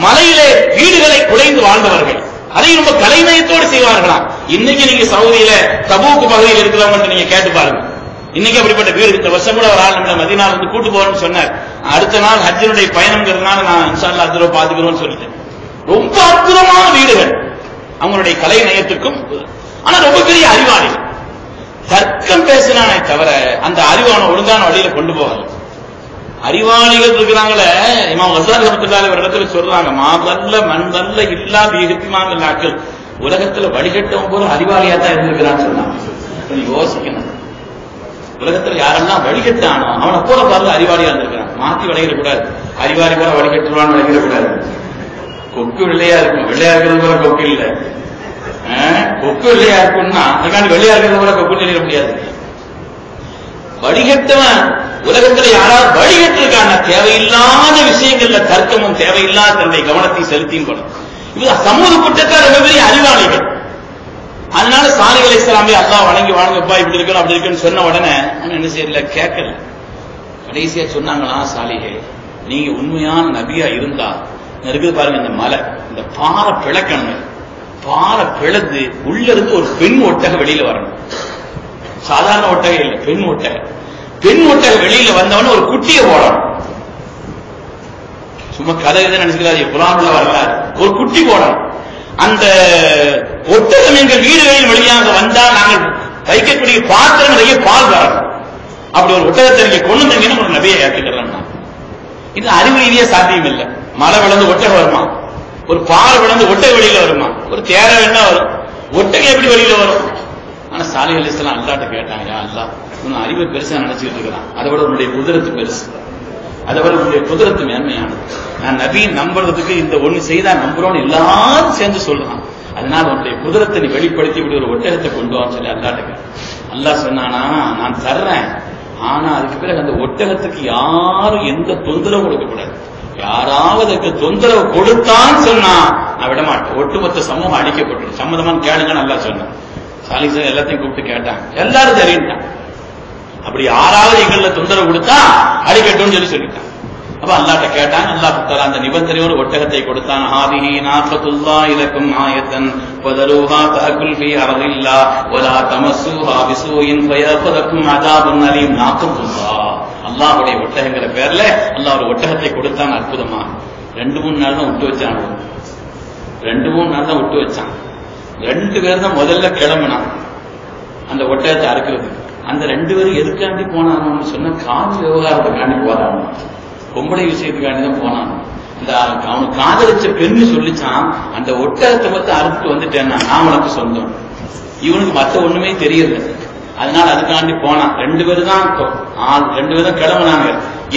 மலையிலே வீடுகளை குடைந்து வாழ்ந்தவர்கள், அதை ரொம்ப கலைநயத்தோடு செய்வார்களாம். இன்னைக்கு நீங்க சவுதியில தபூக் பகுதியில் இருக்கிறவங்க நீங்க கேட்டு பாருங்க. இன்னைக்கு அப்படிப்பட்ட வீடு. இந்த வருஷம் கூட ஒரு ஆள் நம்ம மதீனால இருந்து கூட்டு போறேன்னு சொன்னார். அடுத்த நாள் ஹஜ்ஜினுடைய பயணம்ங்கிறதுனால நான் இன்ஷா அல்லாஹ் அதுல பாத்துக்கிறோம்னு சொல்லிட்டேன். ரொம்ப அற்புதமான வீடுகள் அவங்களுடைய கலை நயத்துக்கும். ஆனா ரொம்ப பெரிய அறிவாளிகள். தர்க்கம் பேசினானே தவிர அந்த அறிவான ஒழுங்கான வழியில கொண்டு போகல. அறிவாளிகள் இருக்கிறாங்களே, இமாம் கஸாலி ரஹ்மத்துல்லாஹி ஒரு இடத்துல சொல்றாங்க, மாதல்ல மண்தல்ல இல்லா பிஹிக்மாமில் அக்ல். உலகத்துல வழிகட்டவன் போல அறிவாளியா தான் இருந்திருக்கிறான்னு சொன்னாங்க. யோசிக்கணும். உலகத்துல யாரெல்லாம் வழிகட்டானோ அவனை போல பாருங்க அறிவாளியா இருந்திருக்கிறான். மாத்தி விளையிடக்கூடாது. அறிவாளி போல வழிகட்டுவான்னு விளையிடக்கூடாது. கொக்கு வெள்ளையா இருக்கும். வெள்ளையா இருக்கிறது போல கொக்கு இல்லை. கொக்கு வெள்ளையா இருக்கும்னா அதுக்காண்டி வெள்ளையா இருக்கிறது போல கொக்கு நிலையிட முடியாது. வழிகட்டவன் உலகத்துல யாராவது வழிகட்டிருக்காங்க, தேவையில்லாத விஷயங்கள்ல தர்க்கமும் தேவையில்லாத தன்னுடைய கவனத்தை செலுத்தியும் கொள்ளும். இது சமூக கூட்டத்தார் ரொம்ப பெரிய அறிவாளிகள். அதனால சாலி அலைஹிஸ்ஸலாமே அல்லாஹ் வணங்கி வாழ்ங்கப்பா, இப்படி இருக்கணும் அப்படி இருக்குன்னு சொன்ன உடனே என்ன செய்யல, கேட்கல. கடைசியா சொன்னாங்களா, சாலிகே நீங்க உண்மையான நபியா இருந்தா இருக்குது பாருங்க, இந்த மலை இந்த பாறை பிளக்கணும். பாறை பிளந்து உள்ள இருந்து ஒரு பெண் ஒட்டக வெளியில வரணும். சாதாரண ஒட்டகை இல்லை, பெண் ஒட்டகை. பெண் ஒட்டகை வெளியில வந்தவன ஒரு குட்டியை போடணும். சும்மா கதை எதை நினைச்சுக்கிறாரு, குர்ஆன்ல வரலாறு. ஒரு குட்டி போடணும். அந்த ஒட்டகம் எங்கள் வீடுகளில் வழியாக வந்தா நாங்கள் வைக்கக்கூடிய பாத்திரம் நிறைய பால் வரணும். அப்படி ஒரு ஒட்டகத்தை நீங்க கொண்டு வந்தீங்கன்னு ஒரு நபியை ஏற்றுக்கிறேன். இது அறிவு ரீதியா சாத்தியம் இல்லை. மழை விழுந்து ஒட்டகம் வருமா? ஒரு பால் விழுந்து ஒட்டக வெளியில வருமா? ஒரு தேர வேணா வரும். ஒட்டகம் எப்படி வெளியில வரும்? ஆனா சாலி அலைஹிஸ்ஸலாம் அல்லாஹ்ட்ட கேட்டாங்க, யா அல்லாஹ் உன் அறிவை பெருசா நினைச்சிட்டு இருக்கிறான், அதை விட உன்னுடைய குதிரத்து பெருசு, அதை விட உன்னுடைய குதிரத்து மேன்மையானது. நான் நபியை நம்புறதுக்கு இந்த ஒண்ணு செய்தா நம்புறோன்னு எல்லாரும் சேர்ந்து சொல்றான். அதனால உன்னுடைய குதிரத்தை நீ வெளிப்படுத்தி இப்படி ஒரு ஒட்டகத்தை கொண்டு வான்னு சொல்லி அல்லாஹ்ட்ட கேட்டான். அல்லாஹ் சொன்னானா, நான் தர்றேன், ஆனா அதுக்கு பிறகு அந்த ஒட்டகத்துக்கு யாரும் எந்த தொந்தரவு கொடுக்க கூடாது. யாராவது தொந்தரவு கொடுத்தான்னு சொன்னா நான் விட மாட்டேன். ஒட்டுமொத்த சமூகம் அழிக்கப்பட்டு சம்மதமான கேளுங்க நல்லா சொன்னேன். சாலி சார் எல்லாத்தையும் கூப்பிட்டு கேட்டாங்க, எல்லாரும் தெரியுட்டான். அப்படி யாராவது எங்கள தொந்தரவு கொடுத்தா அழிக்கட்டும்னு சொல்லி சொல்லிட்டான். அப்ப அல்லாஹ்ட்ட கேட்டாங்க. அல்லாஹ் தஆலா அந்த நிபந்தனையோடு ஒட்டகத்தை கொடுத்தான். ஹாதிஹி நாஃபத்துல்லாஹி லக்கும் ஆயத்தன் ஃபதருஹா தஅகுல் ஃபீ அர்தில்லாஹ் வலா தமஸ்ஸூஹா பிஸூஇன் ஃபயஅஃபதக்கும் அஸாபுன் அலீம். நாஃபத்துல்லாஹ் அல்லாஹ்வுடைய ஒட்டகங்கிற பேர்ல அல்லாஹ் ஒரு ஒட்டகத்தை கொடுத்தான். அற்புதமா 2-3 நாள் தான் விட்டு வச்சான். 2-3 நாள் தான் விட்டு வச்சான். 2 பேர் தான் முதல்ல கிளம்பினான் அந்த ஒட்டகத்தை அறுக்கிறது. அந்த 2 பேரும் எதுக்காண்டி போனான்னு சொன்னா காதல் விவகாரத்துக்காண்டி போறாங்க. பொம்பளை விஷயத்துக்காண்டி தான் போனான். இந்த அவனுக்கு காதலிச்ச பெண்ணு சொல்லிச்சான், அந்த ஒட்டகத்தை பத்தி அறுத்து வந்துட்டேன்னா நான் உனக்கு சொந்தம். இவனுக்கு மத்த ஒண்ணுமே தெரியல. அதனால அதுக்காண்டி போனான். 2 பேர் தான் 2 பேர் தான் கிளம்புனாங்க.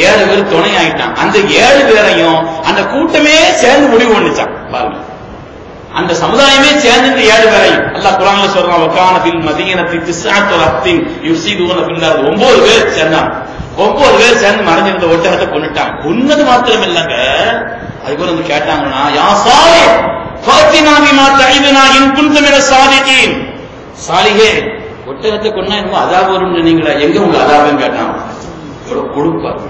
7 பேர் துணை ஆயிட்டான். அந்த 7 பேரையும் அந்த கூட்டமே சேர்ந்து முடிவு பண்ணிச்சான். பாருங்க, அந்த சமுதாயமே சேர்ந்து 7 பேரையும் அல்லாஹ் குர்ஆன்ல சொல்றான், வகான ஃபில் மதீனத்தி திஸ்அத்து ரஹ்தின் யுஃஸிதுன ஃபில் அர்த். 9 பேர் சேர்ந்தாங்க. 9 பேர் சேர்ந்து மறைஞ்சிருந்த ஒட்டகத்தை கொன்னுட்டாங்க. கொன்னது மாத்திரம் இல்லங்க, அதுக்கு வந்து கேட்டாங்கன்னா, யா சாலிஹ் ஃபத்தினா பிமா தஇதுனா இன் குன்த மின ஸாதிகீன். சாலிஹே ஒட்டகத்தை கொன்னா என்னமோ அதாப வரும்னு நீங்களா, எங்க உங்க அதாபன்னு கேட்டாங்க. இவ்வளவு கொடுப்பாரு.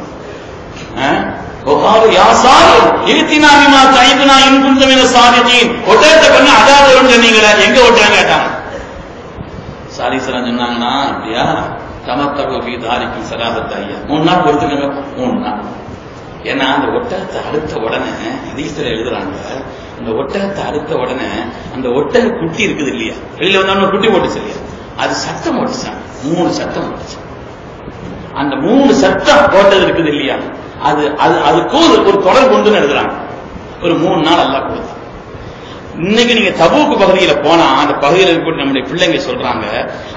ஒட்டகத்தை கொண்டு அதாப வரும்னு சொன்னீங்களா, எங்க ஒட்டகம் கேட்டாங்க. சாலிசலாம் சொன்னாங்கன்னா, அப்படியா தமத்தகு ஃபீ தாரிக்கும் ஸலாஹத்தையா, 3 நாள் பொறுத்துக்கங்க. 3 நாள். ஏன்னா அந்த ஒட்டகத்தை அறுத்த உடனே ஹதீஸ்ல எழுதுறாங்க, அந்த ஒட்டகத்தை அறுத்த உடனே அந்த ஒட்டக குட்டி இருக்குது இல்லையா, வெளியில வந்தா குட்டி போட்டுச்சு இல்லையா, அது சத்தம் போட்டுச்சான். 3 சத்தம் போட்டுச்சு. அந்த 3 சட்டம் போட்டது இருக்குது இல்லையா, அதுக்கு ஒரு தொடர் கொண்டு எழுதுறாங்க. ஒரு 3 நாள் அல்லாஹ் கொடுத்தான். இன்னைக்கு நீங்க தபூக்கு பகுதியில போனா அந்த பகுதியில் இருக்கக்கூடிய நம்முடைய பிள்ளைங்க சொல்றாங்க,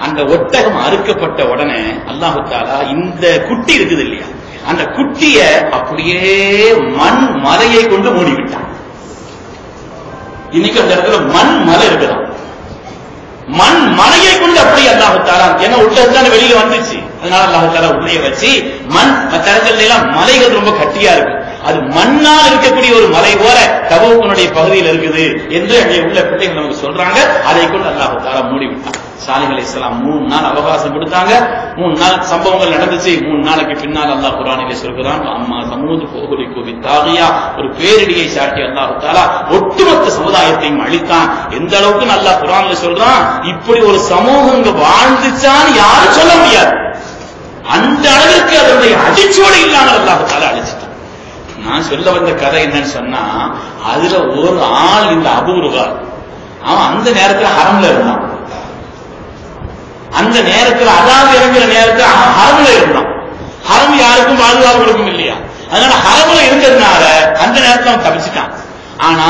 அந்த ஒட்டகம் அறுக்கப்பட்ட உடனே அல்லாஹ் தஆலா இந்த குட்டி இருக்குது இல்லையா, அந்த குட்டிய அப்படியே மண் மலையை கொண்டு மூடிவிட்டான். இன்னைக்கு அந்த இடத்துல மண் மலை இருக்குதான், மண் மலையை கொண்டு அப்படி அல்லாஹ் தஆலா, ஏன்னா ஒட்டகத்தான வெளியில வந்துச்சு, அதனால அல்லாஹ் தஆலா உள்ளே வச்சு மண் தரத்துல எல்லாம் மலைகள் ரொம்ப கட்டியா இருக்கு, அது மண்ணால் இருக்கக்கூடிய ஒரு மலை போல தபூக்கினுடைய பகுதியில் இருக்குது என்று அங்கே உள்ள பிள்ளைகள் நமக்கு சொல்றாங்க. அதை கொண்டு அல்லாஹ் தஆலா மூடிவிட்டான். சாலிஹ் அலைஹிஸ்ஸலாம் 3 நாள் அவகாசம் கொடுத்தாங்க. 3 நாள் சம்பவங்கள் நடந்துச்சு. 3 நாளைக்கு பின்னால் அல்லாஹ் குர்ஆனிலே சொல்கிறான், அம்மா சமூது போகுலிக்கு வித்தாகியா, ஒரு பேரிடியை சாட்டி அல்லாஹ் தஆலா ஒட்டுமொத்த சமுதாயத்தையும் அழித்தான். எந்த அளவுக்கு அல்லாஹ் குர்ஆனிலே சொல்றான், இப்படி ஒரு சமூகம் இங்க வாழ்ந்துச்சான்னு யாரும் சொல்ல முடியாது. அந்த அளவிற்கு அதனுடைய அடிச்சோடு இல்லாமல் அல்லாஹ் தஆலா அழிச்சிட்டான். நான் சொல்ல வந்த கதை என்னன்னு சொன்னா, அதுல ஒரு ஆள் இந்த அபூர்வா, அவன் அந்த நேரத்தில் ஹரம்ல இருந்தான். அந்த நேரத்தில் அதாவது இறங்குற நேரத்தில் அவன் ஹரம்ல இருந்தான். ஹரம் யாருக்கும் பாதுகாப்பு கொடுக்கும் இல்லையா, அதனால ஹரம்ல இருந்ததுனால அந்த நேரத்தில் அவன் தப்பிச்சுட்டான். ஆனா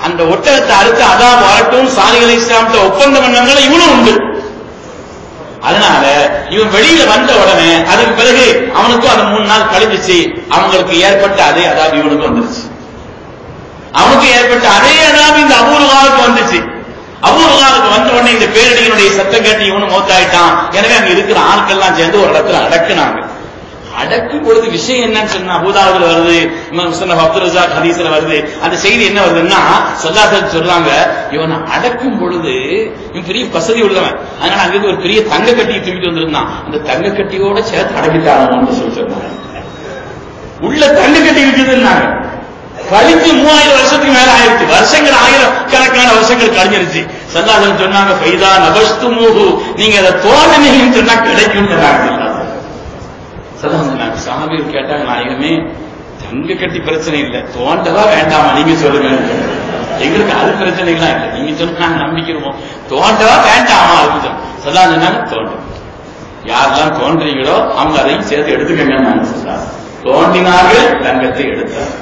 அந்த ஒட்டகத்தை அறுத்து அதான் வரட்டும் சாலிஹ் அலைஹிஸ்ஸலாம் ஒப்பந்தம் பண்ணவங்கள இவனும் உண்டு. அதனால இவன் வெளியில வந்த உடனே அதுக்கு பிறகு அவனுக்கும் அந்த 3 நாள் கழிஞ்சிச்சு, அவங்களுக்கு ஏற்பட்ட அதே அதாபு இவனுக்கு வந்துருச்சு. அவனுக்கு ஏற்பட்ட அதே அதாபு இந்த அபூர்வாவுக்கு வந்துச்சு. அபூர்வாவுக்கு வந்த உடனே இந்த பேரிடியினுடைய சத்தம் கேட்டு இவனும் மௌத்தாயிட்டான். எனவே அங்க இருக்கிற ஆட்கள்லாம் சேர்ந்து ஒரு இடத்துல அடக்குனாங்க. அடக்கும் பொழுது விஷயம் என்னன்னு சொன்னா, அபூதாவுல வருது, முஸ்னத் அப்துல் ரஸாக் ஹதீஸ்ல வருது. அந்த செய்தி என்ன வருதுன்னா, ஸல்லல்லாஹு சொல்றாங்க, இவனை அடக்கும் பொழுது இவன் பெரிய வசதி உள்ளவன், அதனால அங்கிருந்து ஒரு பெரிய தங்க கட்டியை தூக்கிட்டு வந்திருந்தான். அந்த தங்க கட்டியோட சேர்த்து அடக்கிட்டாங்க சொல்றாங்க. உள்ள தங்க கட்டி இருக்குதுன்னாங்க. கழிஞ்சு 3000 வருஷத்துக்கு மேல ஆயிடுச்சு. வருஷங்கள் 1000 கணக்கான வருஷங்கள் கழிஞ்சிருச்சு. ஸல்லல்லாஹு சொன்னாங்க, ஃபைதா நபஸ்துமூஹு, நீங்க அதை தோண்டனீங்கன்னு சொன்னா கிடைக்கும் சொன்னாங்க. சஹாபிகள் கேட்டாங்க, நாயகமே தங்க கட்டி பிரச்சனை இல்லை, தோண்டவா வேண்டாமா நீங்க சொல்லுங்க, எங்களுக்கு அது பிரச்சனைலாம் இல்லை, நீங்க சொன்னா நாங்க நம்பிக்கிறோம், தோண்டவா வேண்டாமா அப்படின்னு சொன்னாங்க. தோண்டு, யாரெல்லாம் தோன்றீங்களோ அவங்க அதையும் சேர்த்து எடுத்துக்கங்க. தோண்டினார்கள், தங்கத்தை எடுத்தார்.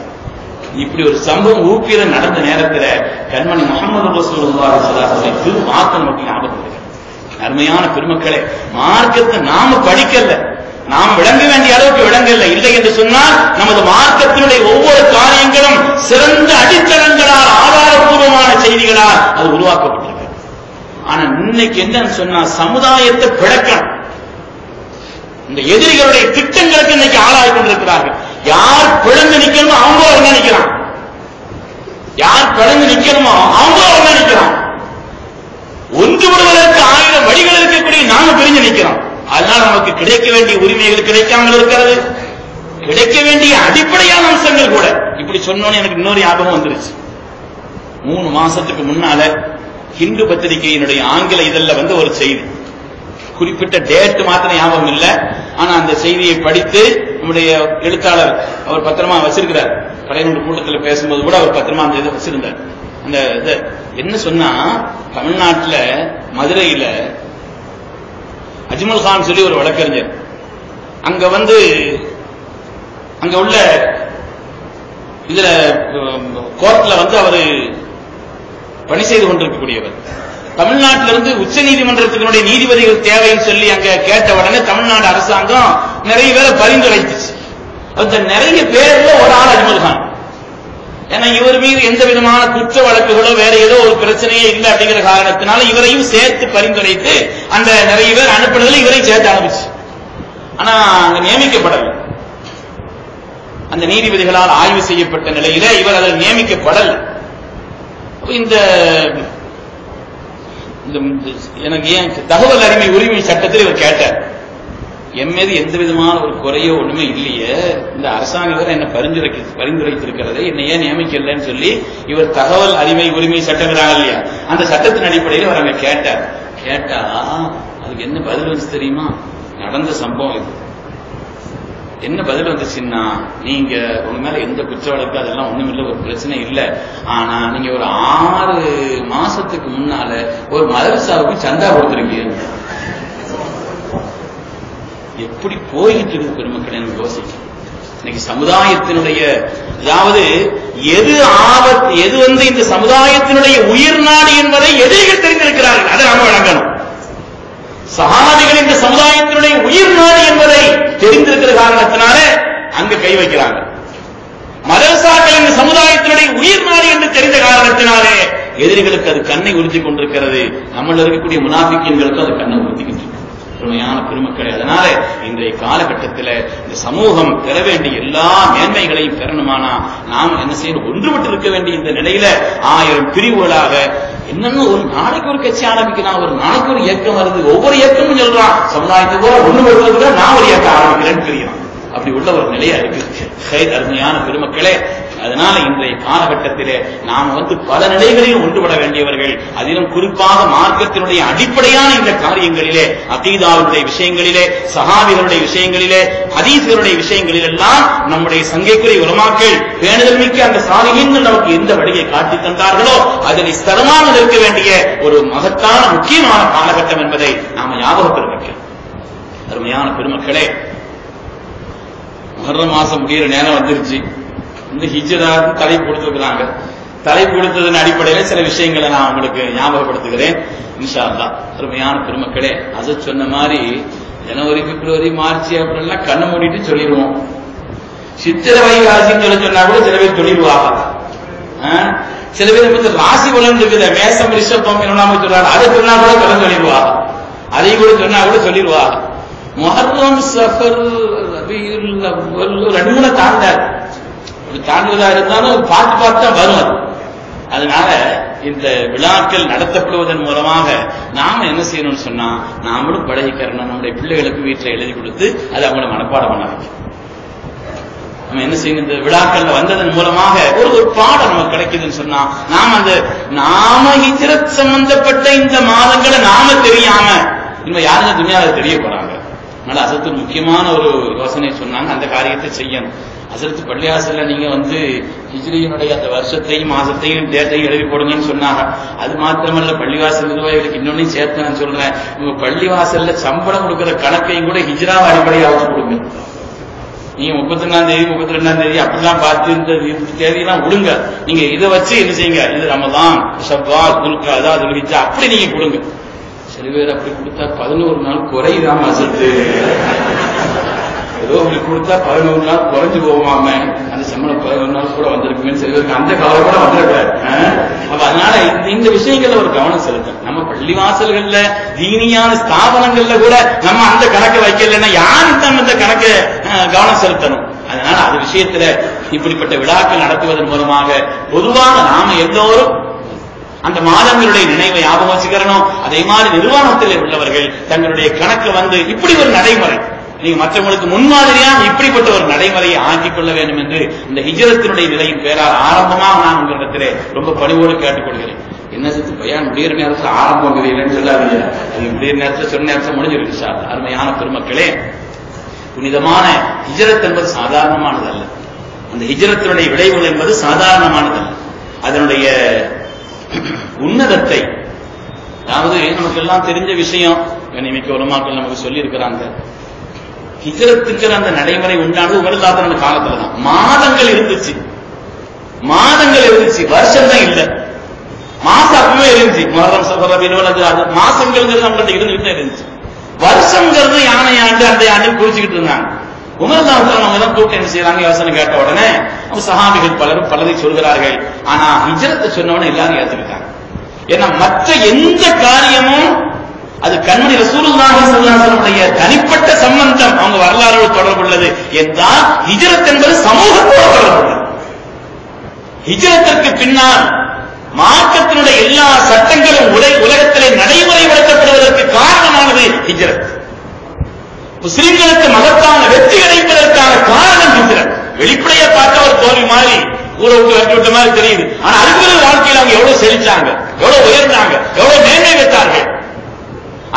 இப்படி ஒரு சம்பவம் ஊப்பியில நடந்த நேரத்தில் கண்மணி முஹம்மது ரசூலுல்லாஹி ஸல்லல்லாஹு அலைஹி வஸல்லம் மார்க்கம் நமக்கு ஞாபகம் இருக்கு. அருமையான பெருமக்களே, மார்க்கத்தை நாம படிக்கல, நாம் விளங்க வேண்டிய அளவுக்கு விளங்கல. இல்லை என்று சொன்னால் நமது மார்க்கத்தினுடைய ஒவ்வொரு காரியங்களும் சிறந்த அடித்தளங்களால் ஆதாரபூர்வமான செய்திகளால் அது உருவாக்கப்பட்டிருக்கு. ஆனா இன்னைக்கு என்னன்னு சொன்னா, சமுதாயத்தை பிளக்கணும், இந்த எதிரிகளுடைய திட்டங்களுக்கு இன்னைக்கு ஆளாகி கொண்டிருக்கிறார்கள். யார் பிளந்து நிக்கணுமோ அவங்க ஒரு நினைக்கிறான், யார் பிளந்து நிக்கணுமோ அவங்க ஒரு நினைக்கிறான். ஒன்றுபடுவதற்கு 1000 வழிகள் இருக்கக்கூடிய நாம பிரிஞ்சு நிக்கிறோம். அதனால நமக்கு கிடைக்க வேண்டிய உரிமைகள் கிடைக்காமல் இருக்கிறது, கிடைக்க வேண்டிய அடிப்படையான அம்சங்கள் கூட. இப்படி சொன்னோன்னு எனக்கு இன்னொரு ஞாபகம் வந்துருச்சு. 3 மாசத்துக்கு முன்னால ஹிந்து பத்திரிகையினுடைய ஆங்கில இதழ்ல வந்து ஒரு செய்தி, குறிப்பிட்ட டேட் மாத்திரம் ஞாபகம் இல்லை, ஆனா அந்த செய்தியை படித்து நம்முடைய எழுத்தாளர் அவர் பத்திரமா வச்சிருக்கிறார். கலைஞர் கூட்டத்தில் பேசும்போது கூட அவர் பத்திரமா அந்த இதை வச்சிருந்தார். அந்த இதை என்ன சொன்னா, தமிழ்நாட்டில் மதுரையில அஜ்மல் கான் சொல்லி ஒரு வழக்கறிஞர், அங்க வந்து அங்க உள்ள இதுல கோர்ட்ல வந்து அவரு பணி செய்து கொண்டிருக்கக்கூடியவர். தமிழ்நாட்டிலிருந்து உச்ச நீதிமன்றத்தினுடைய நீதிபதிகள் தேவைன்னு சொல்லி அங்க கேட்ட உடனே தமிழ்நாடு அரசாங்கம் நிறைய பேரை பரிந்துரைத்துச்சு. அந்த நிறைய பேர்ல ஒரு ஆள் அஜ்மல் கான். ஏன்னா இவர் மீது எந்த விதமான குற்ற வழக்குகளோ வேற ஏதோ ஒரு பிரச்சனையே இல்லை அப்படிங்கிற காரணத்தினால இவரையும் சேர்த்து பரிந்துரைத்து அந்த நிறைய பேர் அனுப்பினதில் இவரையும் சேர்த்து அனுப்பிச்சு. ஆனா அங்க நியமிக்கப்படலை. அந்த நீதிபதிகளால் ஆய்வு செய்யப்பட்ட நிலையில இவர் அதில் நியமிக்கப்படலை. இந்த எனக்கு ஏன் தகவல் அறிமை உரிமை சட்டத்தில் இவர் கேட்டார், என் மீது எந்த விதமான ஒரு குறையோ ஒண்ணுமே இல்லையே, இந்த அரசாங்கம் என்ன பரிந்துரைத்திருக்கிறது, என்ன ஏன் நியமிக்கலன்னு சொல்லி இவர் தகவல் அறிவை உரிமை சட்டங்கிறாங்க இல்லையா, அந்த சட்டத்தின் அடிப்படையில் அவர் அங்க கேட்டார். கேட்டா அதுக்கு என்ன பதில் வந்துச்சு தெரியுமா? நடந்த சம்பவம் இது. என்ன பதில் வந்துச்சுன்னா, நீங்க உங்க மேல எந்த குற்ற வழக்கு அதெல்லாம் ஒண்ணும் இல்லை, ஒரு பிரச்சனை இல்லை, ஆனா நீங்க ஒரு 6 மாசத்துக்கு முன்னால ஒரு மதரசாவுக்கு சந்தா கொடுத்திருக்கீங்க. எப்படி போயிட்டு இருக்கு பெருமக்களை நம்ம யோசிக்கணும். இன்னைக்கு சமுதாயத்தினுடைய அதாவது எது ஆபத்து, எது இந்த சமுதாயத்தினுடைய உயிர் நாடு என்பதை எதிரிகள் தெரிந்திருக்கிறார்கள். அதை நாம வழங்கணும். சஹாபிகள் இந்த சமுதாயத்தினுடைய உயிர் நாடு என்பதை தெரிந்திருக்கிற காரணத்தினால அங்க கை வைக்கிறாங்க. மதரசாக்கள் இந்த சமுதாயத்தினுடைய உயிர் நாடு என்று தெரிந்த காரணத்தினாலே எதிரிகளுக்கு அது கண்ணை உறுத்தி கொண்டிருக்கிறது. நம்மள இருக்கக்கூடிய முனாஃபிக்கீன்களுக்கு அது கண்ணை உறுத்திக்கிட்டு உண்மையான பெருமக்களே. அதனால இன்றைய காலகட்டத்தில் இந்த சமூகம் பெற வேண்டிய எல்லா மேன்மைகளையும் பெறணுமானா நாம் என்ன செய்யணும், ஒன்றுபட்டு இருக்க வேண்டிய இந்த நிலையில 1000 பிரிவுகளாக என்னன்னு ஒரு நாளைக்கு ஒரு கட்சி ஆரம்பிக்கிறான், ஒரு நாளைக்கு ஒரு இயக்கம் வருது, ஒவ்வொரு இயக்கமும் சொல்றான் சமுதாயத்துக்கு கூட ஒண்ணுபடுறதுக்கு நான் ஒரு இயக்கம் ஆரம்பிக்கிறேன்னு தெரியும். அப்படி உள்ள ஒரு நிலையா இருக்கு அருமையான பெருமக்களே. அதனால இன்றைய காலகட்டத்திலே நாம் பல நிலைகளில் ஒன்றுபட வேண்டியவர்கள். அதிலும் குறிப்பாக மார்க்கத்தினுடைய அடிப்படையான இந்த காரியங்களிலே, அகீதாவுடைய விஷயங்களிலே, சஹாபிகளுடைய விஷயங்களிலே, ஹதீஸ்களுடைய விஷயங்களில் எல்லாம் நம்முடைய சங்கைக்குரிய உலமாக்கள் பேணுதல் மிக்க அந்த சாலிஹீன்கள் நமக்கு எந்த வழியை காட்டி தந்தார்களோ அதனை ஸ்திரமாக இருக்க வேண்டிய ஒரு மகத்தான முக்கியமான காலகட்டம் என்பதை நாம ஞாபகத்தில் வைக்கிறோம். அருமையான பெருமக்களே, முஹர்ரம் மாசம் முடிகிற நேரம் வந்துருச்சு. இந்த ஹிஜ்ரா தலைப்பு கொடுத்திருக்கிறாங்க. தலைப்பு கொடுத்ததன் அடிப்படையில் சில விஷயங்களை நான் உங்களுக்கு ஞாபகப்படுத்துகிறேன் இன்ஷா அல்லாஹ். அருமையான பெருமக்களே, அது சொன்ன மாதிரி ஜனவரி, பிப்ரவரி, மார்ச், ஏப்ரல்லாம் கண்ணை மூடிட்டு சொல்லிடுவோம். சித்திரை வைகாசின்னு சொன்னா கூட சில பேர் சொல்லிடுவாங்க. சில பேர் ராசி பலன் இருக்குது, மேசம் ரிஷபம் என்ன சொல்றாங்க, அதை சொன்னா கூட கலந்து சொல்லிடுவாங்க. அதையும் கூட சொன்னா கூட சொல்லிடுவாங்க. முஹர்ரம், சஃபர், ரபீஉல் அவ்வல் 2 தாண்டாது. தாண்டுவதா இருந்தாலும் பார்த்து தான் வரும். அதனால இந்த விழாக்கள் நடத்தப்படுவதன் மூலமாக நாம என்ன செய்யணும்னு சொன்னா, நாமளும் பழகிக்கிறோம். நம்முடைய பிள்ளைகளுக்கு வீட்டில் எழுதி கொடுத்து அதை அவங்கள மனப்பாடம் பண்ண வைக்கணும். நம்ம என்ன செய்யணும், இந்த விழாக்கள் வந்ததன் மூலமாக ஒரு பாடம் நமக்கு கிடைக்குதுன்னு சொன்னா, நாம ஹிஜ்ரத் சம்பந்தப்பட்ட இந்த மாதங்களை நாம தெரியாம இன்னும் யாருங்க துனியாவை தெரிய போறாங்க. அதனால அசத்து முக்கியமான ஒரு யோசனை சொன்னாங்க, அந்த காரியத்தை செய்யணும். அசத்து பள்ளிவாசல்ல நீங்க ஹிஜ்ரியினுடைய அந்த வருஷத்தையும் மாசத்தையும் டேட்டையும் எழுதி போடுங்கன்னு சொன்னாங்க. அது மாத்திரமல்ல, பள்ளிவாசல் நிர்வாகிகளுக்கு இன்னொன்னையும் சேர்த்து நான் சொல்றேன், உங்க பள்ளிவாசல்ல சம்பளம் கொடுக்கிற கணக்கையும் கூட ஹிஜ்ரா அடிப்படையாக கொடுங்க. நீங்க 31ஆம் தேதி 32ஆம் தேதி அப்படிலாம் பார்த்து இந்த தேதியெல்லாம் விடுங்க. நீங்க இதை வச்சு என்ன செய்யுங்க, இது ரமதான், ஷவ்வால், துல்கஅதா, துல்ஹிஜ்ஜா அப்படி நீங்க கொடுங்க. சில பேர் அப்படி கொடுத்தா 11 நாள் குறையுதான் அசத்து. ஏதோ உங்களுக்கு கொடுத்தா 11 நாள் குறைஞ்சு போவாம, அந்த சம்பளம் 11 நாள் கூட வந்திருக்குமே சில பேருக்கு அந்த கவலை கூட வந்துருக்காரு. அப்ப அதனால இந்த விஷயங்கள்ல ஒரு கவனம் செலுத்தணும். நம்ம பள்ளிவாசல்கள்ல, தீனியான ஸ்தாபனங்கள்ல கூட நம்ம அந்த கணக்கை வைக்கலன்னா யாருக்கு நம்ம இந்த கணக்கை கவனம் செலுத்தணும். அதனால அது விஷயத்துல இப்படிப்பட்ட விழாக்கள் நடத்துவதன் மூலமாக பொதுவாக நாம எல்லோரும் அந்த மாதங்களுடைய நினைவை ஞாபகம் வச்சுக்கிறணும். அதே மாதிரி நிர்வாகத்தில் உள்ளவர்கள் தங்களுடைய கணக்கு இப்படி ஒரு நடைமுறை, நீங்க மற்றவங்களுக்கு முன்மாதிரியா இப்படிப்பட்ட ஒரு நடைமுறையை ஆக்கிக் கொள்ள வேண்டும் என்று இந்த ஹிஜ்ரத்தினுடைய நிலையின் பேரால் ஆரம்பமாக நான் உங்களிடத்திலே ரொம்ப பணிவோடு கேட்டுக்கொள்கிறேன். என்ன சத்து பையன் முடிகிற நேரத்தில் ஆரம்பம் இல்லைன்னு சொல்லாதீங்க. அது முடிகிற நேரத்தில் சொன்ன நேரத்தில் முடிஞ்சிருக்கு சார். அருமையான பெருமக்களே, புனிதமான ஹிஜ்ரத் என்பது சாதாரணமானதல்ல. அந்த ஹிஜ்ரத்தினுடைய விளைவுகள் என்பது சாதாரணமானதல்ல. அதனுடைய உன்னதத்தை, அதாவது நமக்கு எல்லாம் தெரிஞ்ச விஷயம், கண்ணியமிக்க உலமாக்கள் நமக்கு சொல்லி இருக்கிறாங்க. ஹிஜ்ரத்துக்கு அந்த நடைமுறை உண்டானது உமர்தாத்தன காலத்துல தான். மாதங்கள் இருந்துச்சு, வருஷம் தான் இல்ல. மாசம் அப்பவே இருந்துச்சு. முஹர்ரம், சஃபர், ரபீஉல் அவ்வல், அது மாசங்கள்ங்கிறது நம்மகிட்ட இருந்துகிட்டே இருந்துச்சு. வருஷங்கிறது யானை ஆண்டு அந்த ஆண்டு குறிச்சுக்கிட்டு இருந்தாங்க. உமர்தாத்தன அவங்க தான் கூப்பிட்டு என்ன செய்யறாங்க, யோசனை கேட்ட உடனே அவங்க சஹாபிகள் பலரை சொல்கிறார்கள். ஆனா ஹிஜ்ரத்தை சொன்ன உடனே எல்லாரும் ஏத்துக்கிட்டாங்க. ஏன்னா மற்ற எந்த காரியமும் அது கண்மணி ரசூலுல்லாஹி ஸல்லல்லாஹு அலைஹி வஸல்லம் தனிப்பட்ட சம்பந்தம், அவங்க வரலாறோடு தொடர்புள்ளது என்றால் ஹிஜ்ரத் என்பது சமூகத்தோடு தொடர்புள்ளது. ஹிஜ்ரத்திற்கு பின்னால் மார்க்கத்தினுடைய எல்லா சட்டங்களும் உலகத்திலே நடைமுறைப்படுத்தப்படுவதற்கு காரணமானது ஹிஜ்ரத். முஸ்லிம்களுக்கு மகத்தான வெற்றி கிடைப்பதற்கான காரணம் ஹிஜ்ரத். வெளிப்படையா பார்த்த ஒரு தோல்வி மாதிரி, ஊரை விட்டு வரட்டி விட்ட மாதிரி தெரியுது. ஆனா அதுக்கு வாழ்க்கையில் அவங்க எவ்வளவு செழிச்சாங்க, எவ்வளவு உயர்ந்தாங்க, எவ்வளவு மேன்மை பெற்றார்கள்.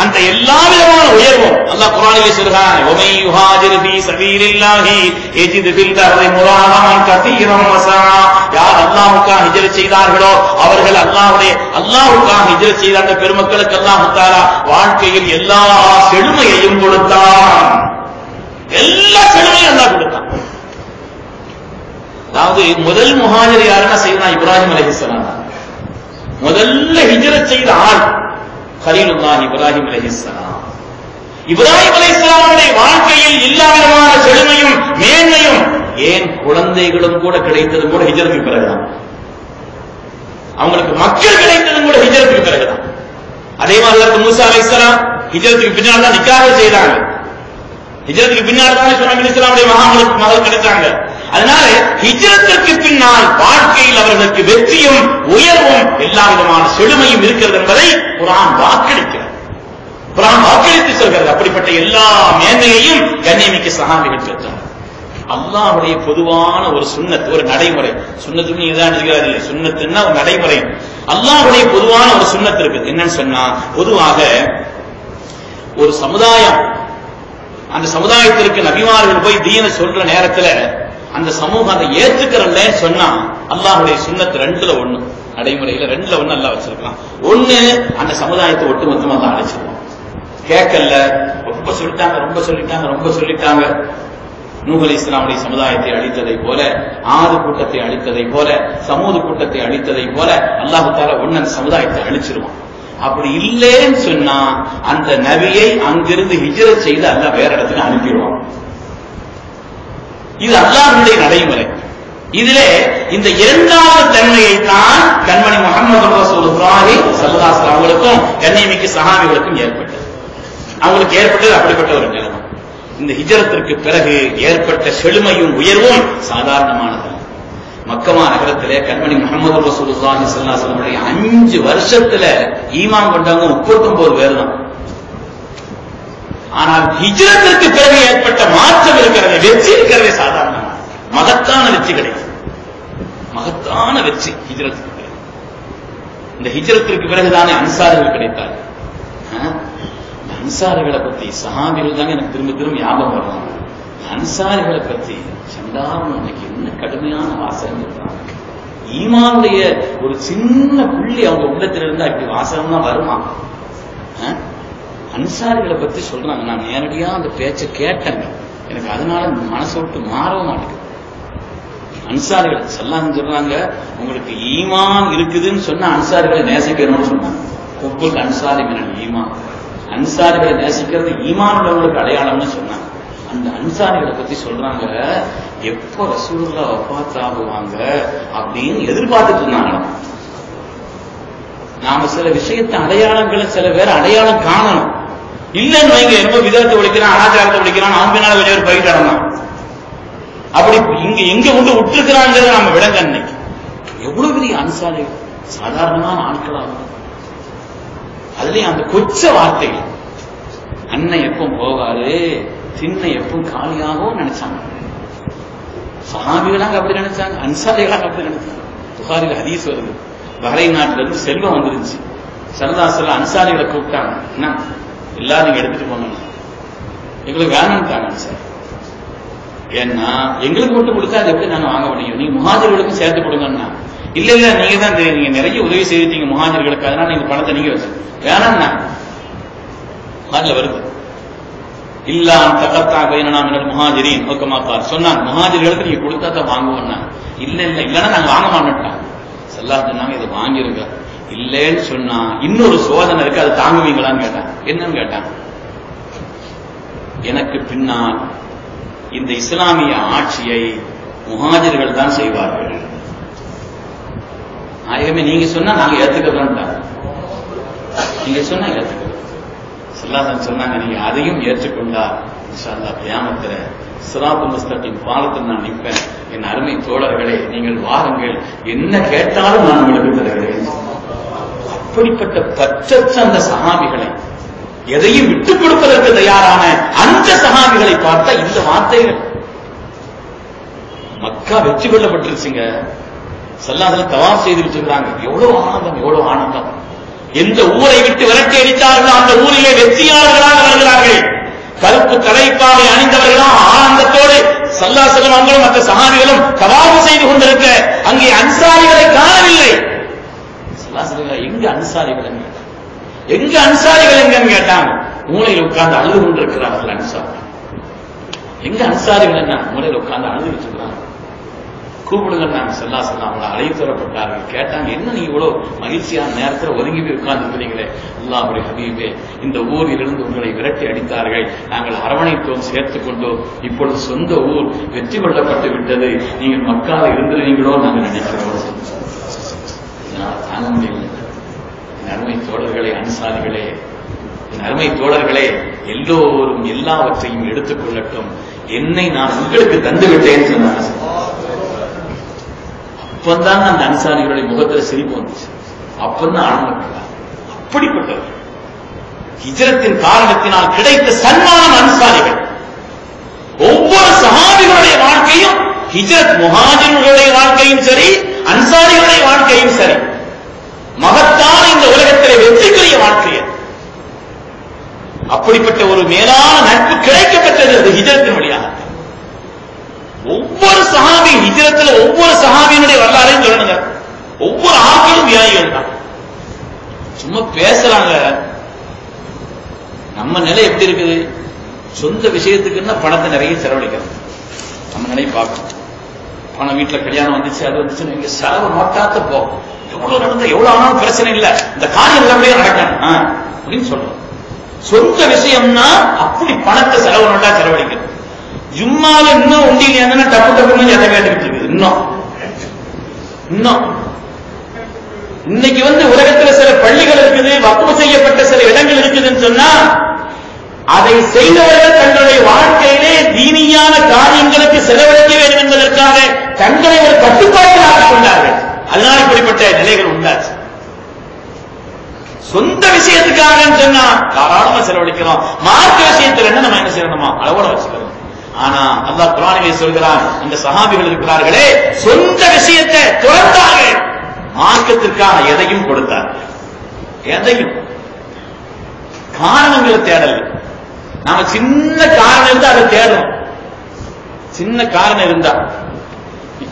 அந்த எல்லா விதமான உயர்வும் அல்லாஹ் குர்ஆனிலே சொல்றான். வமை யுஹாஜிரு ஃபீ ஸபீலில்லாஹி யஜித் ஃபில் அர்தி முராஹமன் கதீரன் வஸஆ. யார் அல்லாஹ்வுக்காக ஹிஜ்ரத் செய்தார்களோ அவர்கள் அல்லாஹ்வுக்காக ஹிஜ்ரத் செய்த பெருமக்களுக்கு அல்லாஹ் தஆலா வாழ்க்கையில் எல்லா செழுமையையும் கொடுத்தான். எல்லா செலவையும் அல்லாஹ் கொடுத்தான். அதாவது முதல் முஹாஜிர் யாருன்னா சையதுனா இப்ராஹிம் அலைஹிஸ்ஸலாம். முதல்ல ஹிஜ்ரத் செய்த ஆள் கலீலுல்லாஹ் இப்ராஹிம் அலைஹிஸ்ஸலாம். இப்ராஹிம் அலைஹிஸ்ஸலாமுடைய வாழ்க்கையில் எல்லா விதமான செழுமையும் மேன்மையும், ஏன் குழந்தைகளும் கூட கிடைத்ததும் கூட ஹிஜ்ரத்துக்கு பிறகுதான். அவங்களுக்கு மக்கள் கிடைத்ததும் கூட ஹிஜ்ரத்துக்கு பிறகுதான். அதே மாதிரி மூசா அலைஹிஸ்ஸலாம் ஹிஜ்ரத்துக்கு பின்னால் தான் நிக்காஹ் செய்தாங்க. ஹிஜ்ரத்துக்கு பின்னால் தான் சுலைமான் அலைஹிஸ்ஸலாமுடைய மகள் கிடைத்தாங்க. அதனால ஹிஜ்ரத்திற்கு பின்னால் வாழ்க்கையில் அவர்களுக்கு வெற்றியும் உயர்வும் எல்லா விதமான செழுமையும் இருக்கிறது என்பதை குர்ஆன் வாக்களிக்கிறது. குர்ஆன் வாக்களித்து சொல்கிறது. அப்படிப்பட்ட எல்லா மேன்மையையும் கண்ணியமிக்க சஹாபிகள் பெற்றார். அல்லாஹ்வுடைய பொதுவான ஒரு சுன்னத், ஒரு நடைமுறை. சுன்னத்துன்னு இதுதான் இருக்கிறது, சுன்னத்துன்னா ஒரு நடைமுறை. அல்லாஹ்வுடைய பொதுவான ஒரு சுன்னத் இருக்குது. என்னன்னு சொன்னா, பொதுவாக ஒரு சமுதாயம், அந்த சமுதாயத்திற்கு நபிமார்கள் போய் தீன சொல்ற நேரத்துல அந்த சமூகம் அதை ஏற்றுக்கிறல்லன்னு சொன்னா அல்லாஹ்வுடைய சுன்னத் ரெண்டுல ஒண்ணு, நடைமுறையில ரெண்டுல ஒண்ணு அல்லாஹ் வச்சிருக்கலாம். ஒண்ணு, அந்த சமுதாயத்தை ஒட்டுமொத்தமா அல்லாஹ் அழைச்சிருவான். கேட்கல, ரொம்ப சொல்லிட்டாங்க, ரொம்ப சொல்லிட்டாங்க, ரொம்ப சொல்லிட்டாங்க. நூஹ் அலைஹிஸ்ஸலாமுடைய சமுதாயத்தை அழித்ததை போல, ஆது கூட்டத்தை அழித்ததை போல, சமூது கூட்டத்தை அழித்ததை போல அல்லாஹ் தஆலா ஒண்ணு அந்த சமுதாயத்தை அழிச்சிருவான். அப்படி இல்லைன்னு சொன்னா அந்த நபியை அங்கிருந்து ஹிஜ்ரத் செய்து அல்லாஹ் வேற இடத்துக்கு அனுப்பிடுவான். இது அல்லாஹ்வுடைய நடைமுறை. இதிலே இந்த இரண்டாவது தன்மையை தான் கண்மணி முஹம்மது ரசூலுல்லாஹி ஸல்லல்லாஹு அலைஹி வஸல்லம் அவங்களுக்கும் கண்ணியமிக்க சஹாபிகளுக்கும் ஏற்பட்டது. அவங்களுக்கு ஏற்பட்டது அப்படிப்பட்ட ஒரு நிலைமை. இந்த ஹிஜ்ரத்திற்கு பிறகு ஏற்பட்ட செழுமையும் உயர்வும் சாதாரணமானது. மக்கமா நகரத்திலே கண்மணி முஹம்மது ரசூலுல்லாஹி ஸல்லல்லாஹு அலைஹி வஸல்லம் 5 வருஷத்துல ஈமான் கொண்டவங்க 39 பேர் தான். ஆனால் ஹிஜ்ரத்திற்கு பிறகு ஏற்பட்ட மாற்றம் இருக்கிறது, வெற்றி இருக்கிறதே சாதாரணமான மகத்தான வெற்றி கிடைக்கும். மகத்தான வெற்றி ஹிஜ்ரத்துக்கு பிறகு. இந்த ஹிஜ்ரத்திற்கு பிறகுதானே அன்சாரிகள் கிடைத்தார்கள். அன்சாரிகளை பத்தி சஹாபிகள் தாங்க எனக்கு திரும்ப திரும்ப ஞாபகம் வருவாங்க. அன்சாரிகளை பத்தி சண்டாவும் அன்னைக்கு என்ன கடுமையான வாசகம் இருக்காங்க. ஈமானுடைய ஒரு சின்ன புள்ளி அவங்க உள்ளத்தில் இருந்தா இப்படி வாசகம் தான் வருமா? அன்சாரிகளை பத்தி சொல்றாங்க. நான் நேரடியா அந்த பேச்சை கேட்டேங்க. எனக்கு அதனால மனசை விட்டு மாறவும் மாட்டேங்குது. அன்சாரிகள் சொல்லான்னு சொல்றாங்க, உங்களுக்கு ஈமான் இருக்குதுன்னு சொன்னா அன்சாரிகளை நேசிக்கணும்னு சொன்னாங்க. கொப்புக்கு அன்சாரி மினல் ஈமான், அன்சாரிகளை நேசிக்கிறது ஈமான் உள்ளவங்களுக்கு அடையாளம்னு சொன்னாங்க. அந்த அன்சாரிகளை பத்தி சொல்றாங்க, எப்போ ரசூலுல்லாஹ் வஃபாத் ஆகுவாங்க அப்படின்னு எதிர்பார்த்துட்டு இருந்தாங்க. நாம சில விஷயத்தை அடையாளங்களை சில பேர் அடையாளம் காணணும். இல்லன்னு வைங்க, ரொம்ப விதத்தை ஒழிக்கிறான், அனாச்சாரத்தை ஒழிக்கிறான், அவன் பின்னால கொஞ்சம் பேர் போயிட்டு நடந்தான். அப்படி இங்க எங்க கொண்டு விட்டுருக்கிறாங்கிறத நாம விளங்க. அன்னைக்கு எவ்வளவு பெரிய அன்சாரிகள், சாதாரணமான ஆட்களாகும். அதுலயும் அந்த கொச்ச வார்த்தைகள், அண்ணன் எப்ப போவாரு, திண்ணை எப்பவும் காலியாகவும் நினைச்சாங்க. சஹாபிகளாக அப்படி நினைச்சாங்க, அன்சாரிகளாக அப்படி நினைச்சாங்க. புகாரில் ஹதீஸ் வருது, பஹ்ரைன் நாட்டில இருந்து செல்வம் வந்துருச்சு. சரதாசல அன்சாரிகளை கூப்பிட்டாங்க, என்ன எல்லாரும் நீங்க எடுத்துட்டு போங்க, எங்களுக்கு வேணும்ட்டாங்க அன்சாரி. ஏன்னா எங்களுக்கு மட்டும் கொடுத்தா அது எப்படி நாங்க வாங்க முடியும், நீங்க முஹாஜிர்களுக்கும் சேர்த்து கொடுங்கன்னா. இல்ல இல்ல, நீங்க தான் நீங்க நிறைய உதவி செய்தீங்க முஹாஜிர்களுக்கு, அதனால நீங்க பணத்தை நீங்க வச்சு வேணாம்னா அதுல வருது. இல்லா தகத்தா பைனனா மினல் முஹாஜிரின் ஹுக்கமாக்கார் சொன்னாங்க, முஹாஜிர்களுக்கு நீங்க கொடுத்தா தான் வாங்குவோம்னா. இல்ல இல்ல, இல்லன்னா நாங்க வாங்க மாட்டோம். ஸல்லல்லாஹு சொன்னாங்க, இதை வாங்கிருங்க. இல்லைன்னு சொன்னா இன்னொரு சோதனை இருக்கு, அதை தாங்குவீங்களான்னு கேட்டாங்க. என்னன்னு கேட்டாங்க, எனக்கு பின்னால் இந்த இஸ்லாமிய ஆட்சியை முஹாஜிர்கள் தான் செய்வார்கள். நாயகமே நீங்க சொன்னா நாங்க ஏத்துக்கிறோம், நீங்க சொன்னா ஏத்துக்கிறோம். ஸல்லல்லாஹு சொன்னாங்க, நீங்க அதையும் ஏற்றுக்கொண்டா இன்ஷா அல்லாஹ் கியாமத்தில சிராத்துல் முஸ்தகீம் பாலத்தில் நான் நிற்பேன். என் அருமை தோழர்களே, நீங்கள் வாருங்கள், என்ன கேட்டாலும் நான் உங்களுக்கு தருகிறேன். அப்படிப்பட்ட பற்றற்ற அந்த சஹாபிகளை, எதையும் விட்டுக் கொடுப்பதற்கு தயாரான அந்த சஹாபிகளை பார்த்தா இந்த வார்த்தைகள். மக்கா வெற்றி கொள்ளப்பட்டிருச்சுங்க. ஸல்லல்லாஹு தவாஃப் செய்து வச்சிருக்காங்க. எவ்வளவு ஆனந்தம், எவ்வளவு ஆனந்தம். எந்த ஊரை விட்டு விரட்டி அடித்தார்களோ அந்த ஊரிலே வெற்றியாளர்களாக வருகிறார்கள். கருப்பு தலைப்பாவை அணிந்தவர்களும் ஆனந்தத்தோடு ஸல்லல்லாஹு அலைஹி வஸல்லம் மற்ற சஹாபிகளும் தவாஃப் செய்து கொண்டிருக்க அங்கே அன்சாரிகளை காணவில்லை. ஸல்லல்லாஹு எங்க அன்சாரிகள், எங்க அன்சாரிகள் எங்கன்னு கேட்டாங்க. மூலையில் உட்கார்ந்து அழுது கொண்டிருக்கிறார்கள் அன்சாரி. எங்க அன்சாரிகள் என்ன மூலையில் உட்கார்ந்து அழுதுகிட்டு இருக்கிறாங்க. கூப்பிடுங்க நாங்க ஸல்லல்லாஹு அவங்களை அழைத்து வரப்பட்டார்கள். கேட்டாங்க, என்ன நீங்க இவ்வளவு மகிழ்ச்சியான நேரத்தில் ஒதுங்கி போய் உட்கார்ந்து இருக்கிறீங்களே? அல்லாஹ்வுடைய ஹபீபே, இந்த ஊரிலிருந்து உங்களை விரட்டி அடித்தார்கள், நாங்கள் அரவணைத்தோம், சேர்த்துக் கொண்டோம், இப்பொழுது சொந்த ஊர் வெற்றி கொள்ளப்பட்டு விட்டது, நீங்கள் மக்கால இருந்துருவீங்களோ நாங்கள் நினைக்கிறோம். தாங்க முடியல. அருமை தோழர்களே, அன்சாரிகளே, அருமை தோழர்களே, எல்லோரும் எல்லாவற்றையும் எடுத்துக் கொள்ளட்டும், என்னை நான் உங்களுக்கு தந்துவிட்டேன் சொன்னாங்க. அப்பந்தான் அந்த அன்சாரிகளுடைய முகத்தில் சிரிப்பு வந்துச்சு. அப்பந்தான் ஆரம்பிக்கிறார். அப்படிப்பட்டவர் ஹிஜ்ரத்தின் காரணத்தினால் கிடைத்த சன்மானம் அன்சாரிகள். ஒவ்வொரு சஹாபிகளுடைய வாழ்க்கையும், ஹிஜ்ரத் முஹாஜிர்களுடைய வாழ்க்கையும் சரி, அன்சாரிகளுடைய வாழ்க்கையும் சரி, மகத்தான இந்த உலகத்திலே வெற்றிக்குரிய வாழ்க்கையை. அப்படிப்பட்ட ஒரு மேலான நட்பு கிடைக்கப்பட்டது அது ஹிஜ்ரத்தின் வழியாக. ஒவ்வொரு சஹாபி ஹிஜ்ரத்தில் ஒவ்வொரு சஹாபியினுடைய வரலாறையும் சொல்லணுங்க. ஒவ்வொரு ஆட்களும் வியாதிகள் தான். சும்மா பேசுறாங்க. நம்ம நிலை எப்படி இருக்குது? சொந்த விஷயத்துக்குன்னா பணத்தை நிறைய செலவழிக்கிறோம். நம்ம நிலை பார்க்கணும். பணம் வீட்டுல கல்யாணம் வந்துச்சு, அது வந்துச்சு, இங்க செலவு நோட்டாத்த போகும். எவ்வளவு நடந்த எவ்வளவு ஆனாலும் பிரச்சனை இல்லை, இந்த காரியம் எல்லாமே நடக்கணும் அப்படின்னு சொல்றோம். சொந்த விஷயம்னா அப்படி பணத்தை செலவு நோட்டா செலவழிக்கணும். ஜும்மால இன்னும் உண்டியில் என்ன டப்பு டப்புன்னு எதை கேட்டுக்கிட்டு இருக்குது. இன்னும் இன்னைக்கு உலகத்தில் சில பள்ளிகள் இருக்குது, வக்ஃப் செய்யப்பட்ட சில இடங்கள் இருக்குதுன்னு சொன்னா, அதை செய்தவர்கள் தங்களுடைய வாழ்க்கையிலே தீனியான காரியங்களுக்கு செலவழிக்க வேண்டும் என்பதற்காக தங்களை ஒரு கட்டுப்பாட்டில் ஆக்கிக் கொண்டார்கள். அதனால இப்படிப்பட்ட நிலைகள் உண்டாச்சு. சொந்த விஷயத்துக்காக சொன்னா தாராளமா செலவழிக்கிறோம். மார்க்க விஷயத்தில் என்ன நம்ம என்ன செய்யணுமா அளவோட வச்சுக்கிறோம். ஆனா அல்லாஹ் குர்ஆனிலே சொல்கிறான், அந்த சஹாபிகள் இருக்கிறார்களே, சொந்த விஷயத்தை துறந்தாங்க, மார்க்கத்திற்கான எதையும் கொடுத்தார். எதையும் காரணங்களை தேடல. நாம சின்ன காரணம் இருந்தா அதை தேடுறோம். சின்ன காரணம் இருந்தா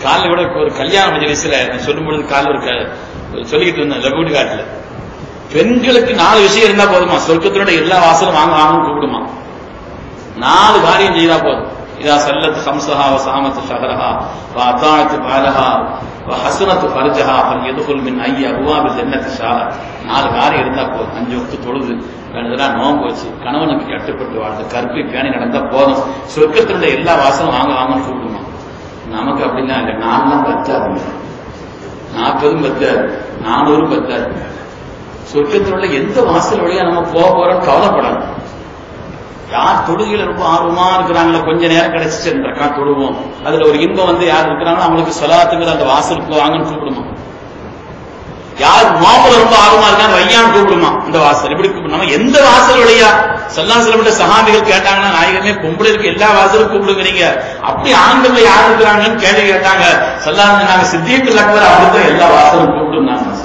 காலில் கூட ஒரு கல்யாண மஜ்லிஸ்ல சொல்லும் பொழுது காலில் சொல்லிக்கிட்டு இருந்தேன். லபூடி காட்டுல பெண்களுக்கு 4 விஷயம் இருந்தா போதுமா, சொர்க்கத்தினுடைய எல்லா வாசலும் வாங்க வாங்கன்னு கூப்பிடுமா. 4 காரியம் செய்தா போதும். இதா சல்லத் ஹம்சஹா வ ஸாமத் ஷஹரஹா வ அதாஅத் பாலஹா வ ஹஸனத் ஃபர்ஜஹா ஃபல்யதுல் மின் ஐய அபுவாபில் ஜன்னத்தி ஷா. 4 காரியம் இருந்தா போதும். 5 வக்து தொழுது, ரெண்டுதெல்லாம் நோன்பு வச்சு, கணவனுக்கு கட்டுப்பட்டு வாழ்ந்து, கற்பை பேணி நடந்தா போதும், சொர்க்கத்தினுடைய எல்லா வாசலும் வாங்க வாங்கன்னு கூப்பிடுமா. நமக்கு அப்படின்னா இல்லை. 4 பத்தாது, 40 பத்தாது, 400 பத்தாது. சொர்க்கத்தில் உள்ள எந்த வாசல் வழியா நம்ம போக போறோம் கவலைப்படணும். யார் தொழுகையில ரொம்ப ஆர்வமா இருக்கிறாங்களோ, கொஞ்ச நேரம் கிடைச்சிச்சு தொழுவோம், அதுல ஒரு இன்பம் யார் இருக்கிறாங்களோ அவங்களுக்கு ஸலாத்துங்கிற அந்த வாசலுக்கு வாங்கன்னு கூப்பிடுமா. யார் நோம்புல ரொம்ப ஆர்வமா இருக்காங்க வையான்னு கூப்பிடுமா அந்த வாசல். எப்படி கூப்பிடும்? நம்ம எந்த வாசல் வழியா ஸல்லல்லாஹு அலைஹி வஸல்லம் சஹாபிகள் கேட்டாங்கன்னா, நாயகமே பொம்பளைக்கு எல்லா வாசலும் கூப்பிடுங்கிறீங்க, அப்படி ஆண்கள் யார் இருக்கிறாங்கன்னு கேள்வி கேட்டாங்க. ஸல்லல்லாஹு அலைஹி வஸல்லம் சித்திக்குல் அக்பர் அவருக்கு எல்லா வாசலும் கூப்பிடுனாங்க.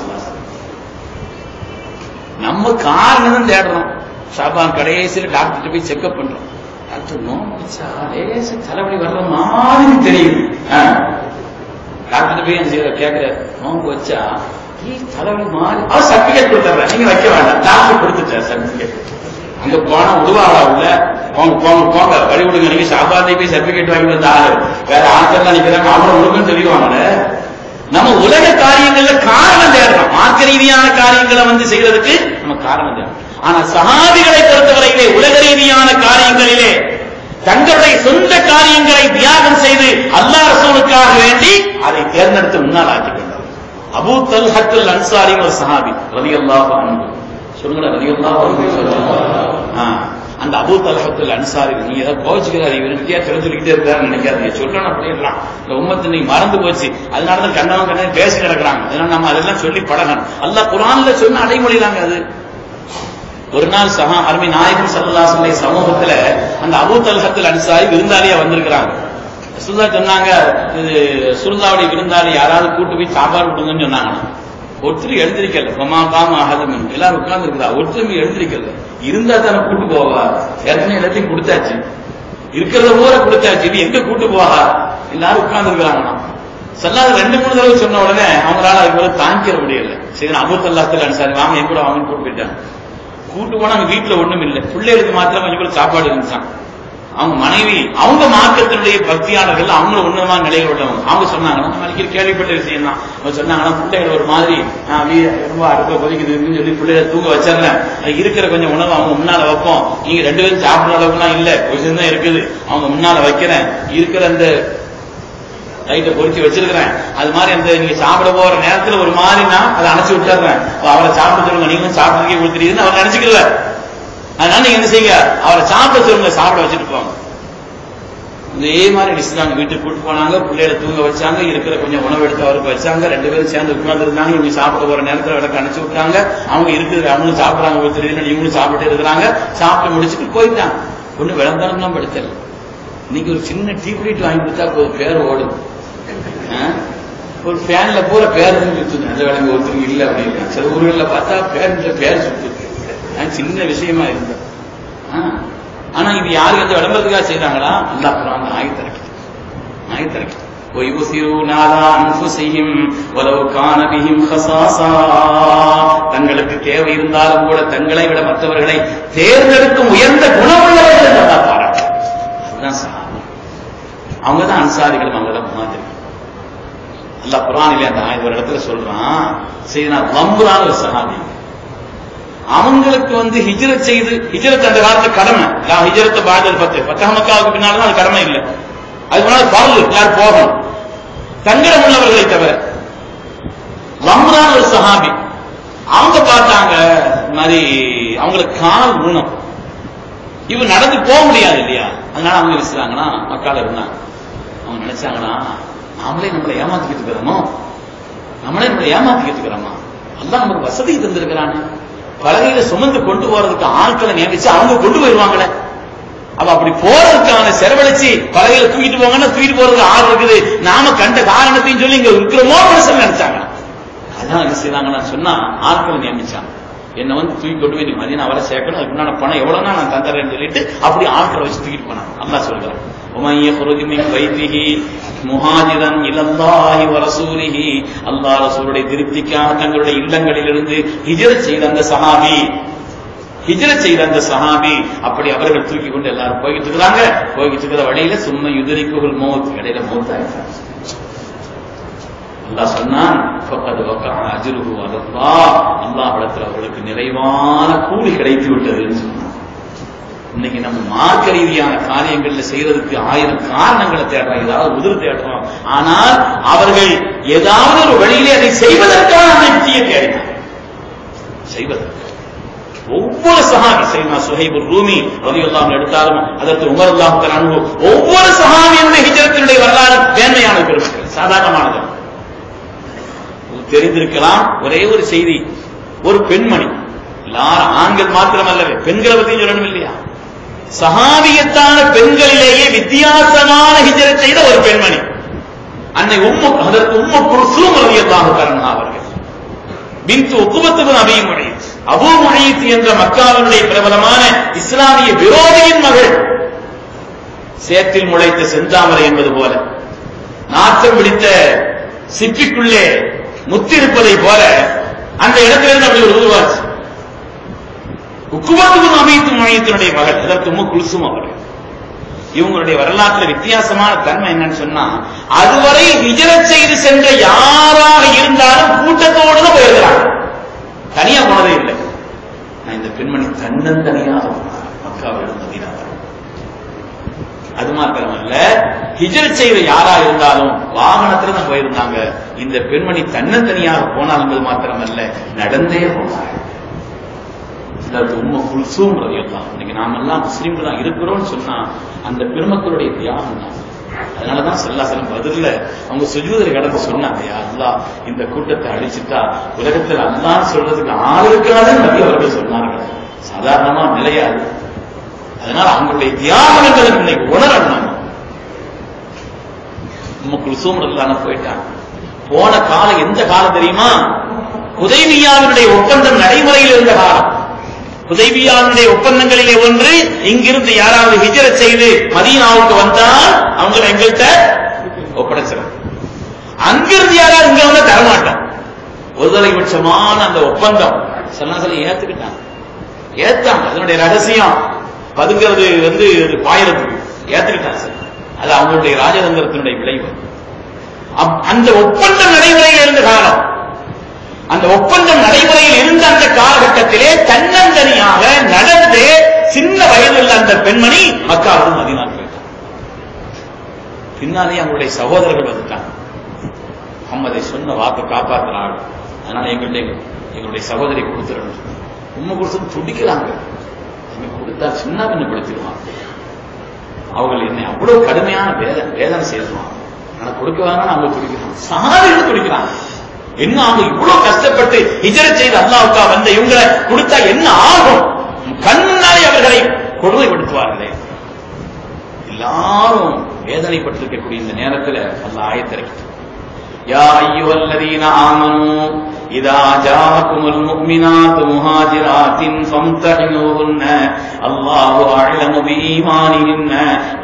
நம்ம காரணம் தேடுறோம். ஷாபான் கடைசியில் டாக்டர் போய் செக்அப் பண்றோம். டாக்டர் நோம்பு தலைவலி வர்ற மாதிரி தெரியுது. டாக்டர் போய் கேட்கிற, நோம்பு வச்சா தலைவலி மாறி அவர் சர்டிபிகேட் கொடுத்துற, நீங்க வைக்க வேண்டாம், டாக்டர் கொடுத்துட்டார் சர்டிபிகேட். அங்க போனா உருவாடா உள்ள போங்க வழி விடுங்க, நீங்க ஷாபானை போய் சர்டிபிகேட் வாங்கி வந்த ஆளு வேற ஆட்கள் நிக்கிறாங்க, அவரை விடுங்கன்னு சொல்லிடுவாங்க. நம்ம உலக காரியங்கள்ல காரணம் தேடுறோம். மார்க்க ரீதியான காரியங்களை செய்யறதுக்கு நம்ம காரணம் தேடுறோம். ஆனா சஹாபிகளை பொறுத்தவரையிலே உலக ரீதியான காரியங்களிலே தங்களுடைய சொந்த காரியங்களை தியாகம் செய்து அல்லாஹ் ரசூலுக்காக வேண்டி அதை தேர்ந்தெடுத்து முன்னால் ஆக்கிக் கொண்டார். அபூ தல்ஹத்துல் அன்சாரி ஒரு சஹாபி ரலியல்லாஹு அன்ஹு. சொல்லுங்க ரலியல்லாஹு அன்ஹு. அந்த அபூ தல்ஹத்துல் அன்சாரி, நீ ஏதாவது கோச்சுக்கிறாரு, இவர் வித்தியா தெரிஞ்சுக்கிட்டே இருக்காருன்னு நினைக்காதீங்க. சொல்லணும் அப்படின்லாம் இந்த உம்மத்து நீ மறந்து போச்சு, அதனாலதான் கண்ணவன் கண்ணன் பேசி கிடக்குறாங்க. அதனால நம்ம அதெல்லாம் சொல்லி பழகணும். அல்லாஹ் குர்ஆன்ல சொன்ன அடைமொழிதாங்க அது. ஒரு நாள் அருமை நாயகம் ஸல்லல்லாஹு அலைஹி வஸல்லம் சமூகத்துல அந்த அபூ தல்ஹத்துல் அன்சாரி விருந்தாளியா வந்திருக்கிறாங்க. ரசூலுல்லாஹ் சொன்னாங்க, இது ரசூலுல்லாஹ்வுடைய விருந்தாளி யாராவது கூட்டு போய் சாப்பாடு கொடுங்கன்னு சொன்னாங்க. ஒருத்தர் எழுந்திருக்கல. எல்லாரும் உட்கார்ந்து இருக்குதா, ஒருத்தருமே எழுந்திருக்கல. இருந்தா தானே கூட்டு போவா, ஏற்கனவே எல்லாத்தையும் கொடுத்தாச்சு, இருக்கிறத ஊரை கொடுத்தாச்சு, இது எங்க கூட்டு போவா, எல்லாரும் உட்கார்ந்து இருக்கிறாங்கன்னா. ஸல்லல்லாஹு 2-3 தடவை சொன்ன உடனே அவங்களால அதுக்கு தாங்கிக்க முடியல. சரி அபூ தல்ஹத்துல் அன்சாரி வாங்க என் கூட வாங்கன்னு கூட்டு போயிட்டாங்க. கூட்டு போனா அங்க வீட்டுல ஒண்ணும் இல்லை, பிள்ளைகளுக்கு மாத்திரம் கொஞ்சம் கூட சாப்பாடு இருந்துச்சான். அவங்க மனைவி அவங்க மார்க்கத்தினுடைய பக்தியாளர்கள் அவங்கள உன்னதமான நிலையில் உள்ளவங்க. அவங்க சொன்னாங்கன்னா நம்ம அன்னைக்கு கேள்விப்பட்ட விஷயம் தான். அவங்க சொன்னாங்கன்னா பிள்ளைகள் ஒரு மாதிரி அப்படியே ரொம்ப அடுப்ப கொதிக்குதுன்னு சொல்லி பிள்ளைகளை தூங்க வச்சிடறேன், இருக்கிற கொஞ்சம் உணவு அவங்க முன்னால வைப்போம், நீங்க 2 பேரும் சாப்பிடுற அளவுக்குலாம் இல்ல, கொஞ்சம் தான் இருக்குது, அவங்க முன்னால வைக்கிறேன், இருக்கிற அந்த லைட்டை பொறிச்சு வச்சிருக்கிறேன், அது மாதிரி அந்த நீங்க சாப்பிட போற நேரத்துல ஒரு மாதிரினா அதை அணைச்சு விட்டுறேன், அவரை சாப்பிட சொல்லுங்க, நீங்களும் சாப்பிடுறதுக்கே கொடுத்துருக்கீங்கன்னு அவர் நினைச்சுக்கல. அதனால நீங்க என்ன செய்யுங்க, அவரை சாப்பிட சொல்லுங்க, சாப்பிட வச்சுட்டு போவாங்க. இதே மாதிரி இஸ்லாம் வீட்டுக்கு கூட்டு போனாங்க, பிள்ளைகளை தூங்க வச்சாங்க, இருக்கிற கொஞ்சம் உணவு எடுத்து அவருக்கு வச்சாங்க, 2 பேரும் சேர்ந்து உட்கார்ந்து இருந்தாங்க. இவங்க சாப்பிட போற நேரத்தில் விளக்கு அணைச்சு விட்டாங்க. அவங்க இருக்குது, அவங்களும் சாப்பிடுறாங்க, ஒருத்தர் இவங்களும் சாப்பிட்டு இருக்கிறாங்க. சாப்பிட்டு முடிச்சுட்டு போயிட்டாங்க. ஒண்ணு விளந்தாலும் படுத்தல. இன்னைக்கு ஒரு சின்ன டீ பிளேட் வாங்கி கொடுத்தா போதும், பேர் ஓடும். ஒரு ஃபேன்ல பூரா பேர் சுத்துது, அந்த வேலைங்க ஒருத்தருக்கு இல்லை அப்படின்னு. சில ஊர்களில் பார்த்தா பேர் சுத்துது, சின்ன விஷயமா இருந்தது. ஆனா இது யாருக்கு அந்த விளம்பரத்துக்காக செய்யறாங்களா? அல்லாஹ் குர்ஆன்ல ஆயத்திறக்கி தங்களுக்கு தேவை இருந்தாலும் கூட தங்களை விட மற்றவர்களை தேர்ந்தெடுக்கும் உயர்ந்த குணமுள்ளவர்கள் அல்லாஹ் பாராட்டு. அதுதான் சஹாபா, அவங்கதான் அன்சாரிகள், அவங்கதான் முஹாஜிர்கள். அல்லாஹ் குர்ஆனிலே அந்த ஆயத் ஒரு இடத்துல சொல்றான், சையதுனா லம்ரான் ஒரு சஹாபி, அவங்களுக்கு ஹிஜ்ரத் செய்து, ஹிஜ்ரத் அந்த காலத்துல கடமை, ஹிஜ்ரத் பாதல் ஃபத்ஹ் மக்காவுக்கு பின்னால்தான் அது கடமை இல்லை, அது முன்னாடி ஃபர்ல், எல்லாரும் போகணும் தங்கடம் உள்ளவர்களை தவிர. லம்ரான் ஒரு சஹாபி, அவங்க பார்த்தாங்க மாதிரி அவங்களுக்கு கால் ஊனம், இவன் நடந்து போக முடியாது இல்லையா, அதனால அவங்க விசுறாங்கன்னா மக்கால இருந்தாங்க. அவங்க நினைச்சாங்கன்னா நம்மளை ஏமாத்திக்கிட்டு இருக்கிறோமோ, நம்மளை ஏமாத்திக்கிட்டு இருக்கிறோமா, அல்லாஹ் நமக்கு வசதி தந்திருக்கிறானே, பலகையில சுமந்து கொண்டு போறதுக்கு ஆட்களை நியமிச்சு அவங்க கொண்டு போயிருவாங்களே, அப்ப அப்படி போறதுக்கான செலவழிச்சு பலகையில தூக்கிட்டு போங்கன்னா தூக்கிட்டு போறதுக்கு ஆள் இருக்குது, நாம கண்ட காரணத்தையும் சொல்லி இங்க இருக்கிறோமோ மனுஷன் நினைச்சாங்க. அதான் என்ன செய்தாங்கன்னா சொன்னா ஆட்களை நியமிச்சாங்க, என்ன தூக்கி கொண்டு போய் மதியம் அவரை சேர்க்கணும், அதுக்கு முன்னாடி பணம் எவ்வளவுனா நான் தந்துறேன்னு சொல்லிட்டு அப்படி ஆட்களை வச்சு தூக்கிட்டு போனாங்க. அல்லாஹ் சொல்றான், முஹாஜிரன் இலல்லாஹி வ ரசூலிஹி, அல்லாஹ் ரசூலுடைய திருப்திக்காக தங்களுடைய இல்லங்களிலிருந்து ஹிஜ்ரத் செய்த அந்த சஹாபி, அப்படி அவர்கள் தூக்கி கொண்டு எல்லாரும் போய்கிட்டு இருக்கிறாங்க. போய்கிட்டு இருக்கிற வழியில சும்மா யுதரிக்குல் மௌத், இடையில மௌத் ஆயிட்டாங்க. அல்லாஹ் சொன்னான், ஃபகத் வகஅ அஜ்ருஹு அலல்லாஹ், அல்லாஹ்விடத்தில் அவர்களுக்கு நிறைவான கூலி கிடைத்து விட்டதுன்னு சொன்னான். இன்னைக்கு நம்ம மார்க்க ரீதியான காரியங்கள்ல செய்யறதுக்கு 1000 காரணங்களை தேடுறோம், ஏதாவது உதிர் தேடுறோம். ஆனால் அவர்கள் ஏதாவது ஒரு வழியிலே அதை செய்வதற்கான யுக்தியை தேடினார். செய்வதற்கு ஒவ்வொரு சஹாபி, சையதுனா சுஹைப் ரூமி ரலியல்லாஹு அன்ஹு எடுத்தாலும், அதற்கு உமர் ரலியல்லாஹு தஆலா அன்ஹு, ஒவ்வொரு சஹாபியினுடைய ஹிஜ்ரத்தினுடைய வரலாறு மேன்மையான பெருமைகள், சாதாரணமானது தெரிந்திருக்கலாம். ஒரே ஒரு செய்தி, ஒரு பெண்மணி, எல்லாரும் ஆண்கள் மாத்திரமல்ல பெண்களை பத்தி சொல்லணும் இல்லையா, சஹாபியத்தான பெண்களிலேயே வித்தியாசமான ஹிஜ்ரத் செய்த ஒரு பெண்மணி அன்னை அதற்கு உம்மு குல்சூம் ரலியல்லாஹு தஆலா அவர்கள், பின்த் உக்பத் இப்னு அபீ முஹைத், அபூ முஹைத் என்ற மக்காவினுடைய பிரபலமான இஸ்லாமிய விரோதியின் மகள். சேத்தில் முளைத்த செந்தாமரை என்பது போல, நாற்றம் பிடித்த சிப்பிக்குள்ளே முத்திருப்பதை போல அந்த இடத்திலிருந்து அப்படி ஒரு உருவாச்சு. உக்பத் இப்னு அபீ முஹைத்தினுடைய மகள், அதற்கு உம்மு குல்சூம் அவர்கள். இவங்களுடைய வரலாற்றுல வித்தியாசமான தன்மை என்னன்னு சொன்னா, அதுவரை ஹிஜ்ரத் செய்து சென்ற யாராக இருந்தாலும் கூட்டத்தோடு தான் போயிருக்கிறாங்க, தனியா போனதே இல்லை. நான் இந்த பெண்மணி தன்னந்தனியாக மக்காவிலிருந்து மதீனா. அது மாத்திரமல்ல, ஹிஜ்ரத் செய்த யாரா இருந்தாலும் வாகனத்துல தான் போயிருந்தாங்க. இந்த பெண்மணி தன்னந்தனியாக போனால் என்பது மாத்திரமல்ல, நடந்தே போனாங்க. உம்மு குல்சூம் ரலியல்லாஹு, இன்னைக்கு நாம எல்லாம் முஸ்லிம்களா இருக்கிறோம்னு சொன்னா அந்த பெருமக்களுடைய தியாகம் தான். அதனாலதான் ஸல்லல்லாஹு அலைஹி வஸல்லம் பத்ர்ல அவங்க சுஜூதில் கடந்து சொன்னாங்க, யா அல்லாஹ் இந்த கூட்டத்தை அழிச்சிட்டா உலகத்தில் அல்லாஹ் சொல்றதுக்கு ஆள் இருக்காதுன்னு நபி அவர்கள் சொன்னார்கள். சாதாரணமா நிலையாது. அதனால அவங்களுடைய தியாகம் என்பதற்கு இன்னைக்கு உணரணும். உம்மு குல்சூம் ரலியல்லாஹு போயிட்டாங்க. போன காலம் எந்த காலம் தெரியுமா? ஹுதைபியாவினுடைய ஒப்பந்தம் நடைமுறையில் இருந்த காலம். ஹுதைபியாவுடைய ஒப்பந்தங்களிலே ஒன்று, இங்கிருந்து யாராவது ஹிஜ்ரத் செய்து மதீனாவுக்கு வந்தால் அவங்களை எங்கள்கிட்ட ஒப்படைச்சிடும், அங்கிருந்து யாராவது இங்க வந்து தரமாட்டோம். ஒருதலைபட்சமான அந்த ஒப்பந்தம் சல்லல்லாஹு ஏத்துக்கிட்டாங்க. அதனுடைய ரகசியம் பதுங்கிறது பாயறதுக்கு ஏத்துக்கிட்டாங்க சார். அது அவங்களுடைய ராஜதந்திரத்தினுடைய விளைவு. அந்த ஒப்பந்தம் நடைமுறையில் இருந்த காலம், அந்த ஒப்பந்தம் நடைமுறையில் இருந்த அந்த காலகட்டத்திலே தன்னந்தனியாக நடந்து சின்ன வயதில் அந்த பெண்மணி மக்காவிலிருந்து மதீனா போயிட்டார். பின்னாலே அவங்களுடைய சகோதரர்கள் வந்துட்டாங்க. முகமதை சொன்ன வாக்கு காப்பாற்றுறாங்க, அதனால எங்களுடைய சகோதரி கொடுத்துடணும். உண்மை கொடுத்து துடிக்கிறாங்க. கொடுத்தா சின்ன பின்ன படுத்திடுவாங்க. அவர்கள் என்னை அவ்வளவு கடுமையான வேதனை செய்துவாங்க. நான் கொடுக்க வேணாம் அவங்க துடிக்கிறாங்க. சஹாபிகள் துடிக்கிறாங்க. என்ன அவங்க இவ்வளவு கஷ்டப்பட்டு ஹிஜ்ரத் செய்து அல்லாஹ்வுக்காக வந்த இவங்களை கொடுத்தா என்ன ஆகும்? கண்ணாலே அவர்களை கொடுமைப்படுத்துவார்களே. எல்லாரும் வேதனைப்பட்டிருக்கக்கூடிய இந்த நேரத்தில் அல்லாஹ் ஆயத்திறக்கிட்டார். யா அய்யுஹல்லதீன ஆமனூ இதா ஜாஅகுமுல் முஃமினாத்து முஹாஜிராத்தின் ஃபம்தஹினூஹுன்ன அல்லாஹு அஅலமு பிஈமானிஹின்ன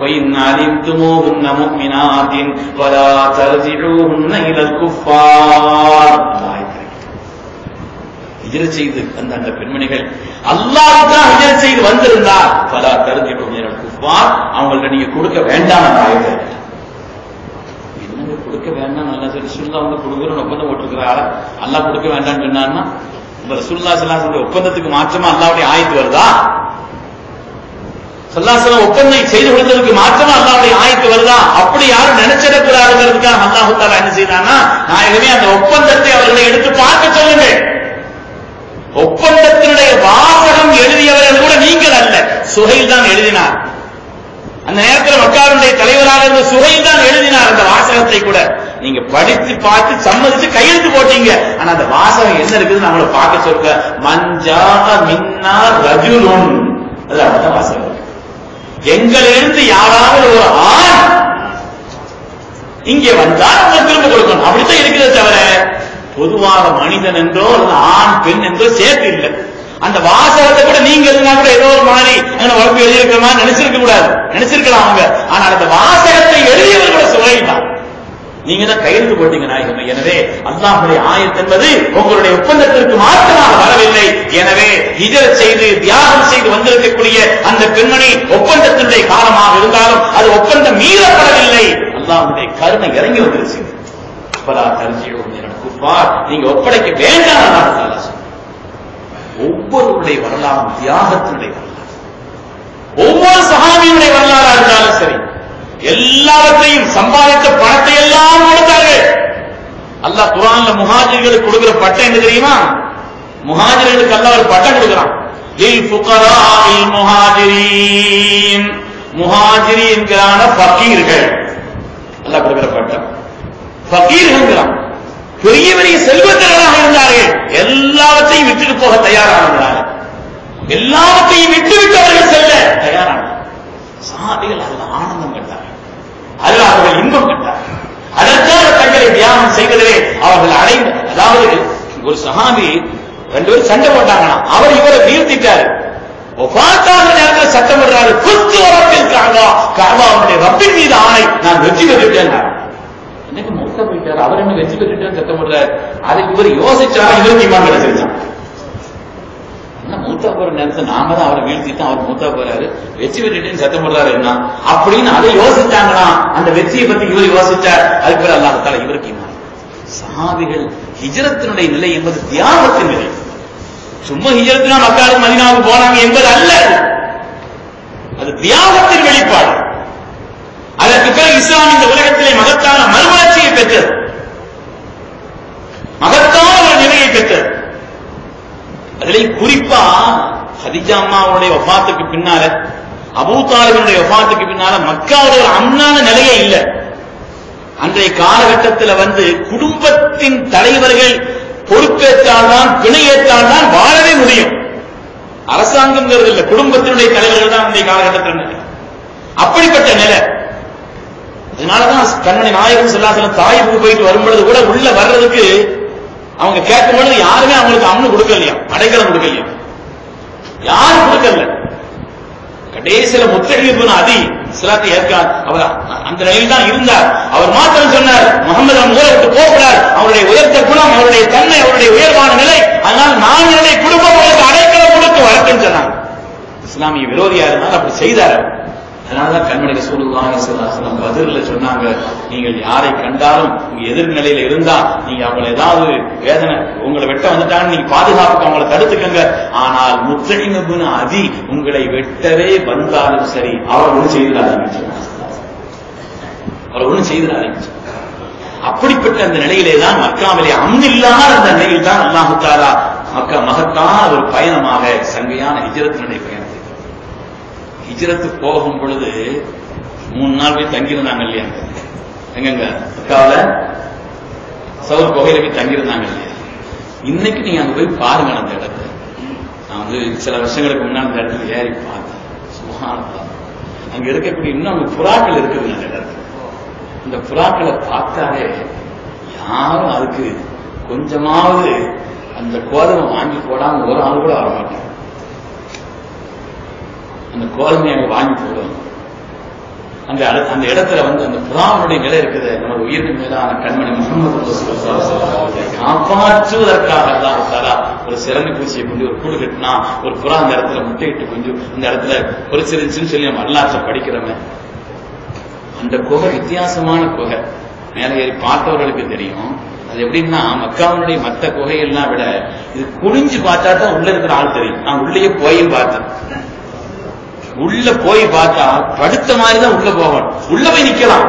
வ இன் அலிம்துமூஹுன்ன முஃமினாத்தின் ஃபலா தர்ஜிஊஹுன்ன இலல் குஃபார். ஹிஜ்ரத் செய்து அந்த பெண்மணிகள் அல்லாஹ்வுக்காக ஹிஜ்ரத் செய்து வந்திருந்தால் ஃபலா தர்ஜிஊஹுன்ன இலல் குஃபார், அவங்களுக்கு நீங்க கொடுக்க வேண்டாம் அந்த ஆயத்தை. கொடுக்க வேண்டாம் நல்லா ரசூலுல்லாஹ் வந்து கொடுக்குறோம் ஒப்பந்தம் போட்டிருக்கிறாரா? அல்லாஹ் கொடுக்க வேண்டாம்னு சொன்னான்னா இந்த ரசூலுல்லாஹ் ஸல்லல்லாஹு அலைஹி வஸல்லம் ஒப்பந்தத்துக்கு மாற்றமா அல்லாஹ்வுடைய ஆயத்து வருதா? ஸல்லல்லாஹு அலைஹி வஸல்லம் ஒப்பந்தம் செய்து கொடுத்ததுக்கு மாற்றமா அல்லாஹ்வுடைய ஆயத்து வருதா? அப்படி யாரும் நினைச்சிடக்கூடாதுங்கிறதுக்காக அல்லாஹ் தஆலா என்ன செய்தானா, நாயகமே அந்த ஒப்பந்தத்தை அவர்களை எடுத்து பார்க்க சொல்லுங்க. ஒப்பந்தத்தினுடைய வாசகம் எழுதியவர்கள் கூட நீங்கள் அல்ல, சுஹைல் தான் எழுதினார். அந்த நேரத்தில் மக்காவுடைய தலைவராக இருந்த சுஹைல் தான் எழுதினார். அந்த வாசகத்தை கூட நீங்க படித்து பார்த்து சம்மதிச்சு கையெழுத்து போட்டீங்க. ஆனா அந்த வாசகம் என்ன இருக்குதுன்னு நம்மளை பார்க்க சொல்லுங்க. மஞ்சாக மின்னா ரஜுலுன், அது அந்த வாசகம். எங்களிலிருந்து யாராவது ஒரு ஆண் இங்கே வந்தால் அவங்க திரும்ப கொடுக்கணும், அப்படித்தான் இருக்கிறது. தவிர பொதுவாக மனிதன் என்றோ ஆண் பெண் என்றோ சேர்த்து இல்லை. அந்த வாசகத்தை கூட நீங்க இருந்தா கூட ஏதோ ஒரு மாதிரி வழக்கு எழுதியிருக்கிற மாதிரி நினைச்சிருக்க கூடாது, நினைச்சிருக்கலாம் அவங்க. ஆனால் அந்த வாசகத்தை எழுதியவர்களோட சுவைதான் நீங்க தான் கையெழுத்து போட்டீங்க நாயகமே. எனவே அல்லாஹ்வுடைய ஆயத் என்பது உங்களுடைய ஒப்பந்தத்திற்கு மாற்றமாக வரவில்லை. எனவே ஹிஜ்ரத் செய்து தியாகம் செய்து வந்திருக்கக்கூடிய அந்த பெண்மணி ஒப்பந்தத்தினுடைய காலமாக இருந்தாலும் அது ஒப்பந்தம் மீறப்படவில்லை. அல்லாஹ்வுடைய கருணை இறங்கி வந்துருச்சு. பலா தர்ஜிஊஹுன்ன இலல் குஃபார், நீங்க ஒப்படைக்க வேண்டாம் அல்லாஹ் தஆலா. ஒவ்வொருடைய வரலாறும் தியாகத்தினுடைய வரலாறு. ஒவ்வொரு சஹாபியுடைய வரலாறா இருந்தாலும் சரி, எல்லாவற்றையும் சம்பாதித்த பணத்தை எல்லாம் கொடுத்தார்கள். அல்லாஹ் குர்ஆன்ல முஹாஜிர்களுக்கு கொடுக்கிற பட்டம் என்ன தெரியுமா? முஹாஜிர்களுக்கு அல்லாஹ் ஒரு பட்டம் கொடுக்கிறான். லில் ஃபுகராஇல் முஹாஜிரீன், முஹாஜிரீன்களான ஃபகீர்கள் அல்லாஹ் கொடுக்கிற பட்டம். ஃபகீர்கள்ங்களாம் பெரிய பெரிய செல்வந்தர்களாக இருந்தார்கள். எல்லாவற்றையும் விட்டுட்டு போக தயாரானார்கள். எல்லாவற்றையும் விட்டுவிட்டவர்கள் செல்ல தயாரானார்கள். சஹாபிகள் அதில் ஆனந்தம் கண்டார்கள், அதில் அவர்கள் இன்பம் கண்டார்கள். அதற்காக தங்களை தியாகம் செய்வதிலே அவர்கள் அடைந்து, அதாவது ஒரு சஹாபி ரெண்டு பேரும் சண்டை போட்டாங்கன்னா அவர் இவரை வீழ்த்திட்டாரு. வஃபாத்தான நேரத்தில் சட்டம் போடுறாரு, குத்து வரப்பில் கஅபாவுடைய ரப்பின் மீது ஆணை, நான் வெற்றி பெற்றுட்டேன். இன்னைக்கு மூத்தா போயிட்டாரு, அவர் என்ன வெற்றி பெற்றுட்டேன்னு சத்தம் போடுறாரு. அதுக்கு இவர் யோசிச்சாரா, இவருக்கு ஈமான் கிடைச்சிருச்சான். மூத்தா போற நேரத்தை நாம தான் அவரை வீழ்த்திட்டோம், அவர் மூத்தா போறாரு, வெற்றி பெற்றுட்டேன்னு சத்தம் போடுறாரு என்ன அப்படின்னு அதை யோசிச்சாங்கன்னா, அந்த வெற்றியை பத்தி இவர் யோசிச்சார். அதுக்கு பிறகு அல்லாஹ் தஆலா இவருக்கு ஈமான். சஹாபிகள் ஹிஜ்ரத்தினுடைய நிலை என்பது தியாகத்தின் நிலை. சும்மா ஹிஜ்ரத்னா மக்காவுக்கு மதீனாவுக்கு போனாங்க என்பது அல்ல, அது தியாகத்தின் வெளிப்பாடு. அதற்கு பிறகு இஸ்லாம் இந்த உலகத்திலே மகத்தான மறுமலர்ச்சியை பெற்றது, மகத்தான ஒரு நிலையை பெற்றது. அதிலே குறிப்பா ஹதீஜா அம்மாவுடைய வஃபாத்துக்கு பின்னால, அபூ தாலிபுடைய வஃபாத்துக்கு பின்னால மக்காவுடைய ஒரு அம்னான நிலையே இல்லை. அன்றைய காலகட்டத்தில் வந்து குடும்பத்தின் தலைவர்கள் பொறுப்பேற்றால்தான், பிணையேற்றால்தான் வாழவே முடியும். அரசாங்கம் இல்லை, குடும்பத்தினுடைய தலைவர்கள் தான் அன்றைய காலகட்டத்தில். அப்படிப்பட்ட நிலை. அதனாலதான் கண்மணி நாயகம் ஸல்லல்லாஹு அலைஹி வஸல்லம் தாயிஃபுக்கு போயிட்டு வரும்பொழுது கூட உள்ள வர்றதுக்கு அவங்க கேட்கும் பொழுது யாருமே அவங்களுக்கு அம்னு கொடுக்கலையா, அடைக்கலம் கொடுக்கலையா, யாரும் கொடுக்கல. கடைசியில முத்தஹிதுன் அதி இஸ்லாத்தை ஏற்கார், அவர் அந்த நிலையில் தான் இருந்தார். அவர் மாத்திரம் சொன்னார், முகமது அவன் ஊரை விட்டு போகிறார், அவருடைய உயர்த்த குணம், அவருடைய தன்மை, அவருடைய உயர்வான நிலை, அதனால் நான் என்னுடைய குடும்பம் அவருக்கு அடைக்கலம் கொடுத்து வரட்டுன்னு சொன்னாங்க. இஸ்லாமிய விரோதியா இருந்தால் அப்படி செய்தார். அதனாலதான் கண்மணி ரசூலுல்லாஹி ஸல்லல்லாஹு அலைஹி வஸல்லம் பத்ர்ல சொன்னாங்க, நீங்கள் யாரை கண்டாலும் உங்க எதிர்நிலையில இருந்தா நீங்க அவங்களை ஏதாவது வேதனை உங்களை வெட்ட வந்துட்டாங்கன்னு நீங்க பாதுகாப்புக்கு அவங்களை தடுத்துக்கங்க. ஆனால் முத்தஹிம் இப்னு அதி உங்களை வெட்டவே வந்தாலும் சரி அவர் ஒண்ணு செய்திடாதீங்க, அவர் ஒண்ணு செய்திடாதீங்க. அப்படிப்பட்ட அந்த நிலையிலே தான் மக்காவிலே அம்னில்லாத அந்த நிலையில் தான் அல்லாஹ் தஆலா மக்கா மகத்தான ஒரு பயணமாக சங்கையான ஹிஜ்ரத்தினுடைய பயணத்தை, ஹிஜ்ரத்து போகும் பொழுது 3 நாள் போய் தங்கியிருந்தாங்க இல்லையா? எங்கங்க மக்காவில சவுர் குகையில போய் தங்கியிருந்தாங்க இல்லையா? இன்னைக்கு நீங்க அங்க போய் பாருங்க அந்த இடத்தை. நான் வந்து சில வருஷங்களுக்கு முன்னாடி அந்த இடத்துல ஏறி பார்த்தேன். சுப்ஹானல்லாஹ், அங்க இருக்கக்கூடிய இன்னும் புறாக்கள் இருக்குதுங்க அந்த இடத்துல. இந்த புறாக்களை பார்த்தாலே யாரும் அதுக்கு கொஞ்சமாவது அந்த கோதுமை வாங்கி போடாம ஒரு ஆள் கூட வரமாட்டாங்க. அந்த கோதுமையை அங்க வாங்கி போடுவாங்க. அந்த இடத்துல வந்து அந்த புறாவுடைய நிலை இருக்குது. நமது உயிருக்கு மேலான கண்மணி முஹம்மது காப்பாற்றுவதற்காக அல்லாஹ் தஆலா ஒரு சிறந்த பூச்சியை கொண்டு ஒரு கூடு கட்டினா, ஒரு புறா அந்த இடத்துல முட்டையிட்டு கொஞ்சம் இந்த இடத்துல பொறிச்சிருந்துச்சுன்னு சொல்லி நம்ம வரலாற்றை படிக்கிறோமே. அந்த குகை வித்தியாசமான குகை, மேலே ஏறி பார்த்தவர்களுக்கு தெரியும். அது எப்படின்னா மக்காவினுடைய மற்ற குகையெல்லாம் விட இது குனிஞ்சு பார்த்தா தான் உள்ள இருக்கிற ஆள் தெரியும். நான் உள்ளேயே போய் பார்த்தேன். உள்ள போய் பார்த்தா படுத்த மாதிரி தான் உள்ள போகணும். உள்ள போய் நிக்கலாம்,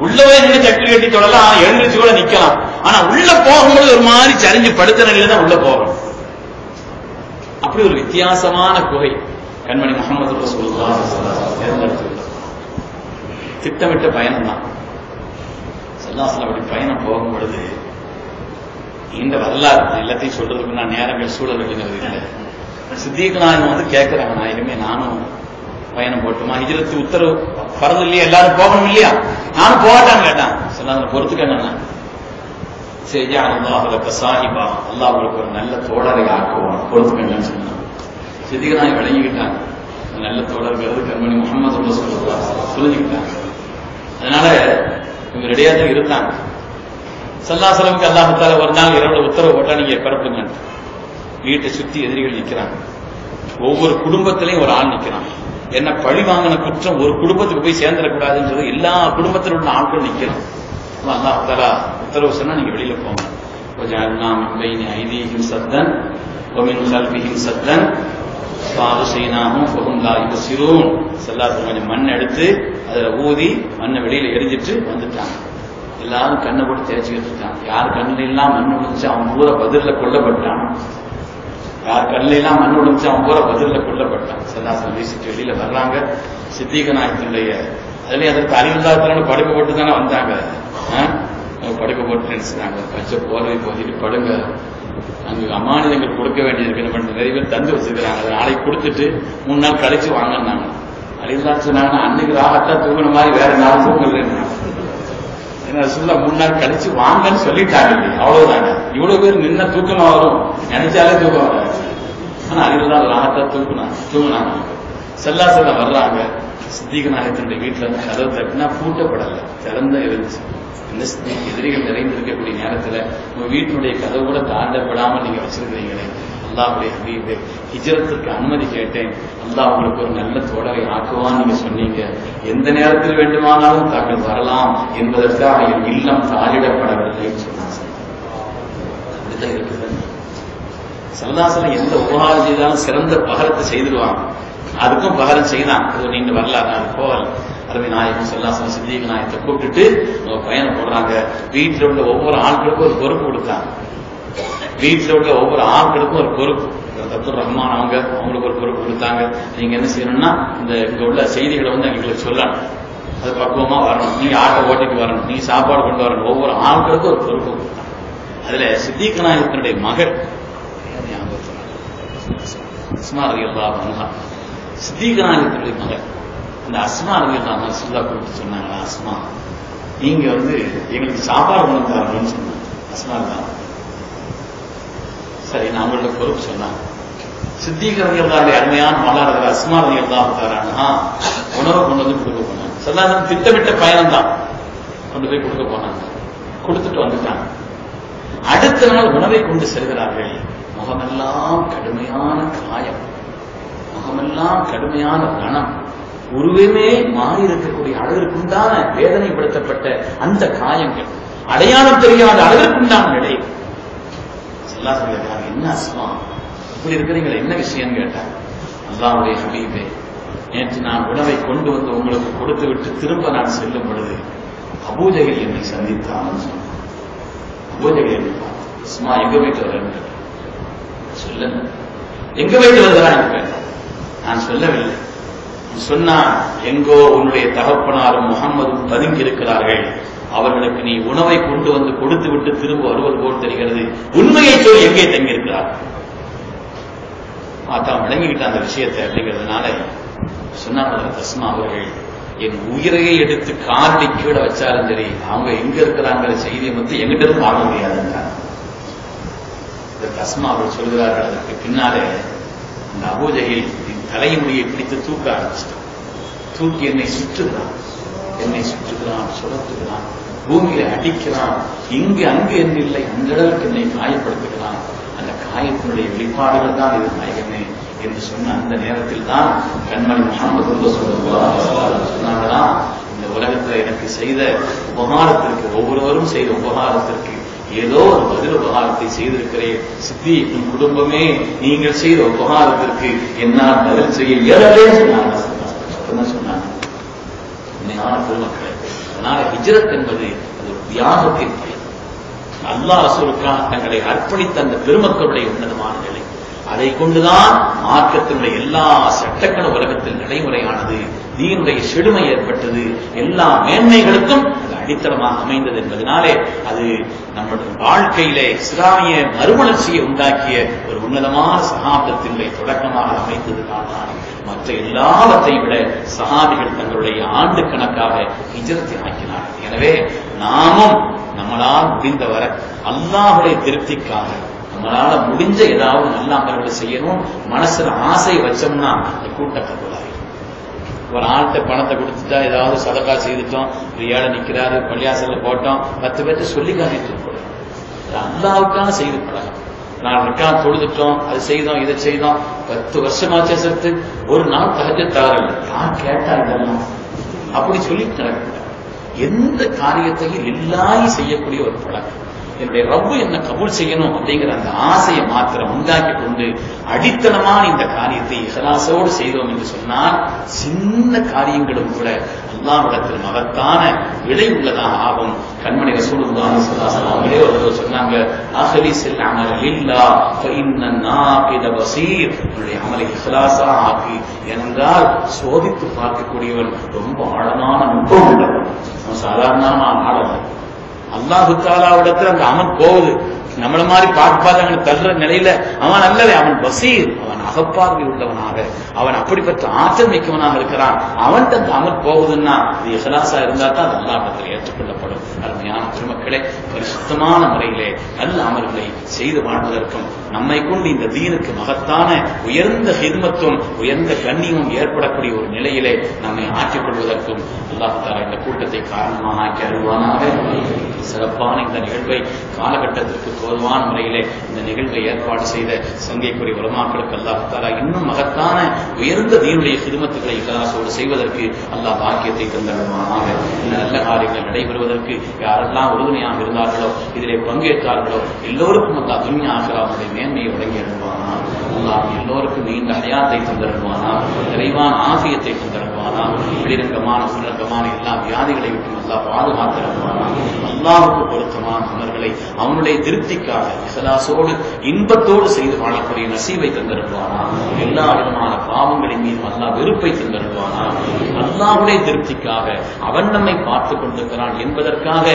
உள்ள போய் நின்று சக்கரி கட்டி தொடலாம், எழுந்திரிச்சு கூட நிக்கலாம். ஆனா உள்ள போகும்போது ஒரு மாதிரி சரிஞ்சு படுத்த நிலையில தான் உள்ள போகணும். அப்படி ஒரு வித்தியாசமான குகை கண்மணி முஹம்மது ரசூலுல்லாஹி ஸல்லல்லாஹு அலைஹி வஸல்லம் தேர்ந்தெடுத்துள்ளார். திட்டமிட்ட பயணம் தான். ஸல்லல்லாஹு அப்படி பயணம் போகும் பொழுது இந்த வரலாறு எல்லாத்தையும் சொல்றதுக்கு நான் நேரங்கள் சூழல்கள் இல்லை. சித்திக் நாயகம் வந்து கேட்கிறாங்க, நாயகமே நானும் பயணம் போட்டுமா, ஹிஜ்ரத்து உத்தரவு பரது இல்லையா, எல்லாரும் போகணும் இல்லையா, நானும் போகட்டான்னு கேட்டான். சொல்லாத பொறுத்துக்கங்க, சரி அல்லாஹ் சாஹிபா, அல்லாஹ் உங்களுக்கு ஒரு நல்ல தோழரை ஆக்குவான், பொறுத்துக்கங்கன்னு சொன்னான். சித்திக் நாயகம் விளங்கிக்கிட்டாங்க, நல்ல தோழர்கள் கண்மணி முஹம்மது ரசூலுல்லாஹ் புரிஞ்சுக்கிட்டாங்க. அதனால இவங்க ரெடியா தான் இருந்தாங்க. ஸல்லல்லாஹு அலைஹி வஸல்லம் அல்லாஹ் தஆலா ஒரு நாள் இரவுல உத்தரவு போட்டா நீங்க பிறப்புங்க. வீட்டை சுத்தி எதிரிகள் நிக்கிறாங்க. ஒவ்வொரு குடும்பத்திலையும் ஒரு ஆள் நிக்கிறான். என்ன பழி வாங்கின குற்றம் ஒரு குடும்பத்துக்கு போய் சேர்ந்துடக்கூடாதுன்னு சொல்லி எல்லா குடும்பத்தில் உள்ள ஆட்கள் நிக்கிறான். அல்லாஹ் தஆலா உத்தரவு சொன்னா நீங்க வெளியில போங்க. وَجَعَلْنَا مِنْ بَيْنِ أَيْدِيهِمْ سَدًّا وَمِنْ خَلْفِهِمْ سَدًّا فَأَغْشَيْنَاهُمْ فَهُمْ لَا يُبْصِرُونَ. ஸல்லல்லாஹு கொஞ்சம் மண் எடுத்து அதுல ஊதி மண்ணை வெளியில எரிஞ்சிட்டு வந்துட்டாங்க. எல்லாரும் கண்ணை போட்டு தேய்ச்சிக்கிட்டு இருக்காங்க. யார் கண்ணில எல்லாம் மண் விழுந்துச்சு அவன் பூரா பதில்ல கொல்லப்பட்டான். யார் கண்ணில எல்லாம் மண் விழுந்துச்சு அவன் பூரா பதில்ல கொல்லப்பட்டான். ஸல்லல்லாஹு வீசிட்டு வெளியில வர்றாங்க. சித்திக் நாயகத்துடைய அதுலயும் அதற்கு அறிவுதாரத்தினால படுக்க போட்டு தானே வந்தாங்க. படுக்க போட்டு நினைச்சாங்க, பச்சை போர்வை போதிட்டு படுங்க, அங்கு அமானிதங்கள் கொடுக்க வேண்டியது நிறைய பேர் தந்து வச்சிருக்கிறாங்க, அதை நாளைக்கு கொடுத்துட்டு 3 நாள் கழிச்சு வாங்கினாங்க. அறிவுதான் சொன்னாங்க, அன்னைக்கு ராகத்தான் தூங்கின மாதிரி வேற நாள் தூங்கல. ஏன்னா சொல்ல 3 நாள் கழிச்சு வாங்கன்னு சொல்லிட்டாங்க. அவ்வளவுதாங்க. இவ்வளவு பேர் நின்ன தூக்கமா வரும், நினைச்சாலே தூக்கம் வராது. ஆனா அறிவுதான் ராகத்தா தூங்கினாங்க. ஸல்லல்லாஹு வர்றாங்க. சித்திக் நாயகத்தினுடைய வீட்டுல இருந்து கதவு தட்டினா பூட்டப்படல, திறந்த இருந்துச்சு. இந்த எதிரிகள் நிறைந்திருக்கக்கூடிய நேரத்துல உங்க வீட்டினுடைய கதவு கூட தாண்டப்படாமல் நீங்க வச்சிருக்கிறீங்களே, அல்லாஹ்வுடைய ஹபீபே, ஹிஜ்ரத்துக்கு அனுமதி கேட்டேன், அல்லாஹ் உங்களுக்கு ஒரு நல்ல தோழரை ஆக்குவான்னு நீங்க சொன்னீங்க. எந்த நேரத்தில் வேண்டுமானாலும் தாங்கள் வரலாம் என்பதற்காக என் இல்லம் தாளிடப்படவில்லைன்னு சொன்னாங்க. அப்படிதான் இருக்குது. ஸல்லல்லாஹு எந்த உபகாரம் செய்தாலும் சிறந்த பகரத்தை செய்திருவாங்க. அதுக்கும் பகரம் செய்யலாம். அது நீங்க வரலாறு அது போகல. அருமை நாயகம் ஸல்லல்லாஹு சித்திக் நாயகத்தை கூப்பிட்டுட்டு பயணம் போடுறாங்க. வீட்டில் உள்ள ஒவ்வொரு ஆட்களுக்கும் ஒரு பொறுப்பு கொடுத்தாங்க. வீட்டில் உள்ள ஒவ்வொரு ஆட்களுக்கும் ஒரு பொறுப்பு. அப்துல் ரஹ்மான் அவங்களுக்கு ஒரு பொறுப்பு கொடுத்தாங்க. நீங்க என்ன செய்யணும்னா இங்க உள்ள செய்திகளை வந்து எங்களுக்கு சொல்லணும், அது பக்குவமா வரணும், நீங்க ஆட்டை ஓட்டிட்டு வரணும், நீங்க சாப்பாடு கொண்டு வரணும். ஒவ்வொரு ஆட்களுக்கும் ஒரு பொறுப்பு கொடுத்தாங்க. அதுல சித்திக் நாயகத்தினுடைய மகள் அஸ்மா ரலியல்லாஹு அன்ஹா, சித்திக் நாயகத்தினுடைய மகள் அந்த அஸ்மா ரலியல்லாஹு அன்ஹா சொல்ல கூப்பிட்டு சொன்னாங்க, அஸ்மா நீங்க வந்து எங்களுக்கு சாப்பாடு கொண்டு தரணும்னு சொன்னாங்க. அஸ்மா தான் சரி நான் உங்களோட பொறுப்பு சொன்னாங்க. சித்திக் ரலியல்லாஹு அருமையான மலர் அஸ்மா ரலியல்லாஹு தஆலா உணவு கொண்டு வந்து கொடுக்க போனாங்க. ஸல்லல்லாஹு திட்டமிட்ட பயணம் தான், கொண்டு போய் கொடுக்க போனாங்க. கொடுத்துட்டு வந்துட்டாங்க. அடுத்த நாள் உணவை கொண்டு செல்கிறார்கள். முகமெல்லாம் கடுமையான காயம், முகமெல்லாம் கடுமையான ரணம், உருவமே மாறி இருக்கக்கூடிய அளவிற்குண்டான வேதனைப்படுத்தப்பட்ட அந்த காயங்கள், அடையாளம் தெரியாத அளவிற்குண்டான நிலை. என்ன அஸ்மா இப்படி இருக்கிறீங்க, என்ன விஷயம் கேட்டாங்க. அல்லாஹ்வுடைய ஹபீபே, நேற்று நான் உணவை கொண்டு வந்து உங்களுக்கு கொடுத்து விட்டு திரும்ப நான் செல்லும் பொழுது அபூஜஹல் என்னை சந்தித்தான். அபூஜஹல் என்னை அஸ்மா எங்க போயிட்டு வரேன்னு சொல்ல, எங்க போயிட்டு வருகிறான் கேட்டான். நான் சொல்லவில்லை. சொன்னா, எங்கோ உன்னுடைய தகப்பனாரும் முகம்மதும் பதுங்கி இருக்கிறார்கள், அவர்களுக்கு நீ உணவை கொண்டு வந்து கொடுத்து விட்டு திரும்ப வருவது போல் தெரிகிறது, உண்மையை சொல்லி எங்கே தங்கியிருக்கிறார். தான் விளங்கிக்கிட்ட அந்த விஷயத்தை அப்படிங்கிறதுனால சொன்னாங்க தஸ்மா அவர்கள், என் உயிரையை எடுத்து காரடி கீழே வச்சாலும் சரி, அவங்க எங்க இருக்கிறாங்கிற செய்தியை வந்து எங்கிட்ட இருந்து வாங்க முடியாதுன்றாங்க. தஸ்மா அவர்கள் சொல்கிறார்கள். அதற்கு பின்னாலே அந்த அபூஜஹல் தலைமுடியை பிடித்து தூக்க ஆரம்பிச்சிட்டான். தூக்கி என்னை சுற்றுகிறான், சுழற்றுகிறான், பூமியில அடிக்கிறான். இங்கு அங்கு என்று இல்லை, அந்த அளவுக்கு என்னை காயப்படுத்துகிறான். அந்த காயத்தினுடைய வெளிப்பாடுகள் தான் இது நாயகமே என்று சொன்ன அந்த நேரத்தில் தான் கண்மணி முஹம்மது சொன்னாங்களா, இந்த உலகத்தில் எனக்கு செய்த உபகாரத்திற்கு, ஒவ்வொருவரும் செய்த உபகாரத்திற்கு ஏதோ ஒரு பதில் உபகாரத்தை செய்திருக்கிறேன். சித்தியின் குடும்பமே நீங்கள் செய்த உபகாரத்திற்கு என்னால் பதில் செய்ய இயலவே சொன்னாங்க. உண்மையான பெருமக்களே, அதனால ஹிஜ்ரத் என்பது அது ஒரு தியாகத்தின் பயன். அல்லாஹ் ரசூலுக்காக தங்களை அர்ப்பணித்த அந்த பெருமக்களுடைய உன்னதமான நிலை, அதை கொண்டுதான் மார்க்கத்தினுடைய எல்லா சட்டங்களும் உலகத்தில் நடைமுறையானது, தீனுடைய செழுமை ஏற்பட்டது, எல்லா மேன்மைகளுக்கும் அது அடித்தளமாக அமைந்தது என்பதனாலே அது நம்முடைய வாழ்க்கையிலே இஸ்லாமிய மறுமலர்ச்சியை உண்டாக்கிய ஒரு உன்னதமான சகாப்தத்தினுடைய தொடக்கமாக அமைத்ததுதான். மற்ற எல்லாவற்றை விட சஹாபிகள் தங்களுடைய ஆண்டு கணக்காக ஹிஜ்ரத்தை ஆக்கினார்கள். எனவே நாமும் நம்மளால் முடிந்தவர அல்லாஹ்வுடைய திருப்திக்காக நம்மளால முடிஞ்ச ஏதாவது நல்ல அமல்களை செய்யணும். மனசுல ஆசை வச்சோம்னா அந்த கூட்ட கபூலாகி. ஒரு ஆள்கிட்ட பணத்தை கொடுத்துட்டா ஏதாவது சதகா செய்துட்டோம், ஒரு ஏழை நிக்கிறாரு பள்ளியாசல்ல போட்டோம், 10 பேர்த்து சொல்லி காட்டிட்டு இருக்கோம். அல்லாஹ்வுக்கான செய்து பழகம். நான் ரக்காத் தொழுதுட்டோம், அது செய்தோம், இதை செய்தோம், 10 வருஷமாச்சு சேர்த்து ஒரு நாள் தஹஜ்ஜத் தவறில்லை. யார் கேட்டா இதெல்லாம் அப்படி சொல்லிட்டு நடக்க. எந்த காரியத்தையும் இல்லாய் செய்யக்கூடிய ஒரு பழக்கம். என்னுடைய ரப்பு என்ன கபூல் செய்யணும் அப்படிங்கிற அந்த ஆசையை மாத்திரம் உண்டாக்கி கொண்டு அடித்தளமான இந்த காரியத்தை இஹ்லாஸோடு செய்தோம் என்று சொன்னால் சின்ன காரியங்களும் கூட அல்லாஹ்விடத்தில் மகத்தான விலை உள்ளதாக ஆகும். கண்மணி ரசூலுல்லாஹி ஸல்லல்லாஹு அலைஹி வஸல்லம் சொன்னாங்க, அஹ்லிஸில் அமல் லில்லாஹ் ஃபஇன்ன நாகித பஸீர். உன்னுடைய அமலை இஹ்லாஸா ஆக்கி, ஏனென்றால் சோதித்து பார்க்கக்கூடியவன் ரொம்ப ஆழமான நுட்பம் உள்ளவன், சாதாரணமான ஆழம். அல்லாஹு தஆலாவிடத்தில் அந்த அமல் போகுது. நம்மள மாதிரி பார்த்து அவனை தள்ளுற நிலையில அவன் அல்லவே, அவன் பசீர், அவன் அகப்பார்வை உள்ளவனாக, அவன் அப்படிப்பட்ட ஆற்றல் மிக்கவனாக இருக்கிறான். அவன் அந்த அமல் போகுதுன்னா இது இஹ்லாஸா இருந்தா தான் அது அல்லாஹ்விடத்தில் ஏற்றுக்கொள்ளப்படும். அருமையான பெருமக்களே, பரிசுத்தமான முறையிலே நல்ல அமல்களை செய்து வாழ்வதற்கும் நம்மை கொண்டு இந்த தீனுக்கு மகத்தான உயர்ந்த ஹித்மத்தும் உயர்ந்த கண்ணியமும் ஏற்படக்கூடிய ஒரு நிலையிலே நம்மை ஆக்கிக் கொள்வதற்கும் அல்லாஹ் தஆலா இந்த கூட்டத்தை காரணமாக ஆக்கி அருள்வானாக. சிறப்பான இந்த நிகழ்வை காலகட்டத்திற்கு தோதுவான முறையிலே இந்த நிகழ்வை ஏற்பாடு செய்த சங்கைக்குரிய உலமாக்களுக்கு அல்லாஹ் தஆலா இன்னும் மகத்தான உயர்ந்த தீனுடைய ஹித்மத்துகளை இஹ்லாஸோடு செய்வதற்கு அல்லாஹ் பாக்கியத்தை தந்தருள்வானாக. இந்த நல்ல காரியங்கள் நடைபெறுவதற்கு யாரெல்லாம் உறுதுணையாக இருந்தார்களோ, இதிலே பங்கேற்றார்களோ எல்லோருக்கும் அல்லாஹ் துன்யா ஆகிராவுடைய மேன்மையை வழங்கி அருள்வானா. அல்லாஹ் எல்லோருக்கும் நீண்ட ஹயாத்தை தந்தருள்வானா, நிறைவான ஆஃபியத்தை தந்தருள்வானா. வெளிரங்கமான சுரங்கமான எல்லா வியாதிகளை விட்டு அல்லாஹ் பாதுகாத்து அருள்வானா. அல்லாஹ்வுக்கு பொருத்தமான அமல்களை அவனுடைய திருப்திக்காக இஹ்லாஸோடு இன்பத்தோடு செய்து வாழக்கூடிய நசீவை தந்தருள்வானா. எல்லா விதமான பாவங்களின் மீது அல்லாஹ் வெறுப்பை தந்தருள்வானா. அல்லாஹ்வுடைய திருப்திக்காக அவன் நம்மை பார்த்துக் கொண்டிருக்கிறான் என்பதற்காக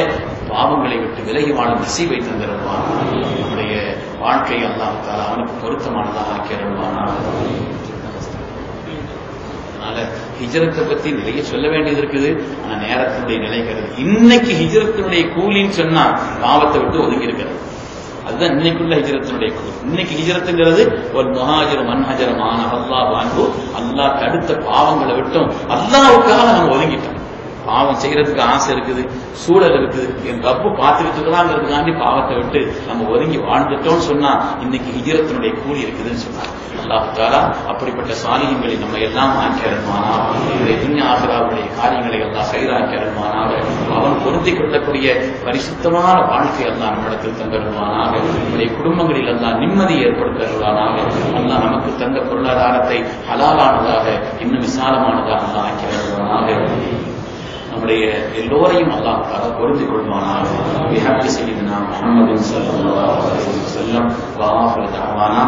பாவங்களை விட்டு விலகி வாழும் நசீவை தந்தருள்வானா. நம்முடைய வாழ்க்கை அல்லாஹ் தஆலா அவனுக்கு பொருத்தமானதாக ஆக்கி அருள்வானா. ஹிஜ்ரத்தை பத்தி நிறைய சொல்ல வேண்டியது இருக்குது. ஆனா நேரத்தினுடைய நிலைகிறது. இன்னைக்கு ஹிஜ்ரத்தினுடைய கூலின்னு சொன்னா பாவத்தை விட்டு ஒதுங்கி இருக்கிறது. அதுதான் இன்னைக்குள்ள ஹிஜ்ரத்தினுடைய கூலி. இன்னைக்கு ஹிஜ்ரத்துங்கிறது ஒரு முஹாஜிர் மன்ஹஜரமான அல்லாஹ் அன்பு, அல்லாஹ் தடுத்த பாவங்களை விட்டும் அல்லாஹ்வுக்காக நம்ம ஒதுங்கிட்டோம். பாவம் செய்யறதுக்கு ஆசை இருக்குது, சூழல் இருக்குது, என் ரப்பு பார்த்துக்கிட்டு இருக்கலாங்கிறதுக்காண்டி பாவத்தை விட்டு நம்ம ஒதுங்கி வாழ்ந்துட்டோம்னு சொன்னா இன்னைக்கு ஹிஜ்ரத்தினுடைய கூலி இருக்குதுன்னு சொன்னார். அல்லாஹ் தஆலா அப்படிப்பட்ட சாலிஹீன்களை நம்ம எல்லாம் ஆக்கி அருள்வானாக. இந்த துன்யா ஆகிராவுடைய காரியங்களை எல்லாம் சைராக்கி அருள்வானாக. அவன் பொருந்திக் கொள்ளக்கூடிய பரிசுத்தமான வாழ்க்கை எல்லாம் நம்மிடத்தில் தந்தருள்வானாக. நம்முடைய குடும்பங்களில் எல்லாம் நிம்மதியை ஏற்படுத்த அருள்வானாக. அல்லாஹ் நமக்கு தந்த பொருளாதாரத்தை ஹலாலானதாக இன்னும் விசாலமானதாக அல்லாஹ் ஆக்கி அருள்வானாக. நம்முடைய எல்லோரையும் அல்லாஹ் தஆலா பொருந்திக் கொள்வானாக. பிஹக்கி சய்யிதினா முஹம்மதின் ஸல்லல்லாஹு அலைஹி வஸல்லம் வ ஆஃபிரு தஅவானா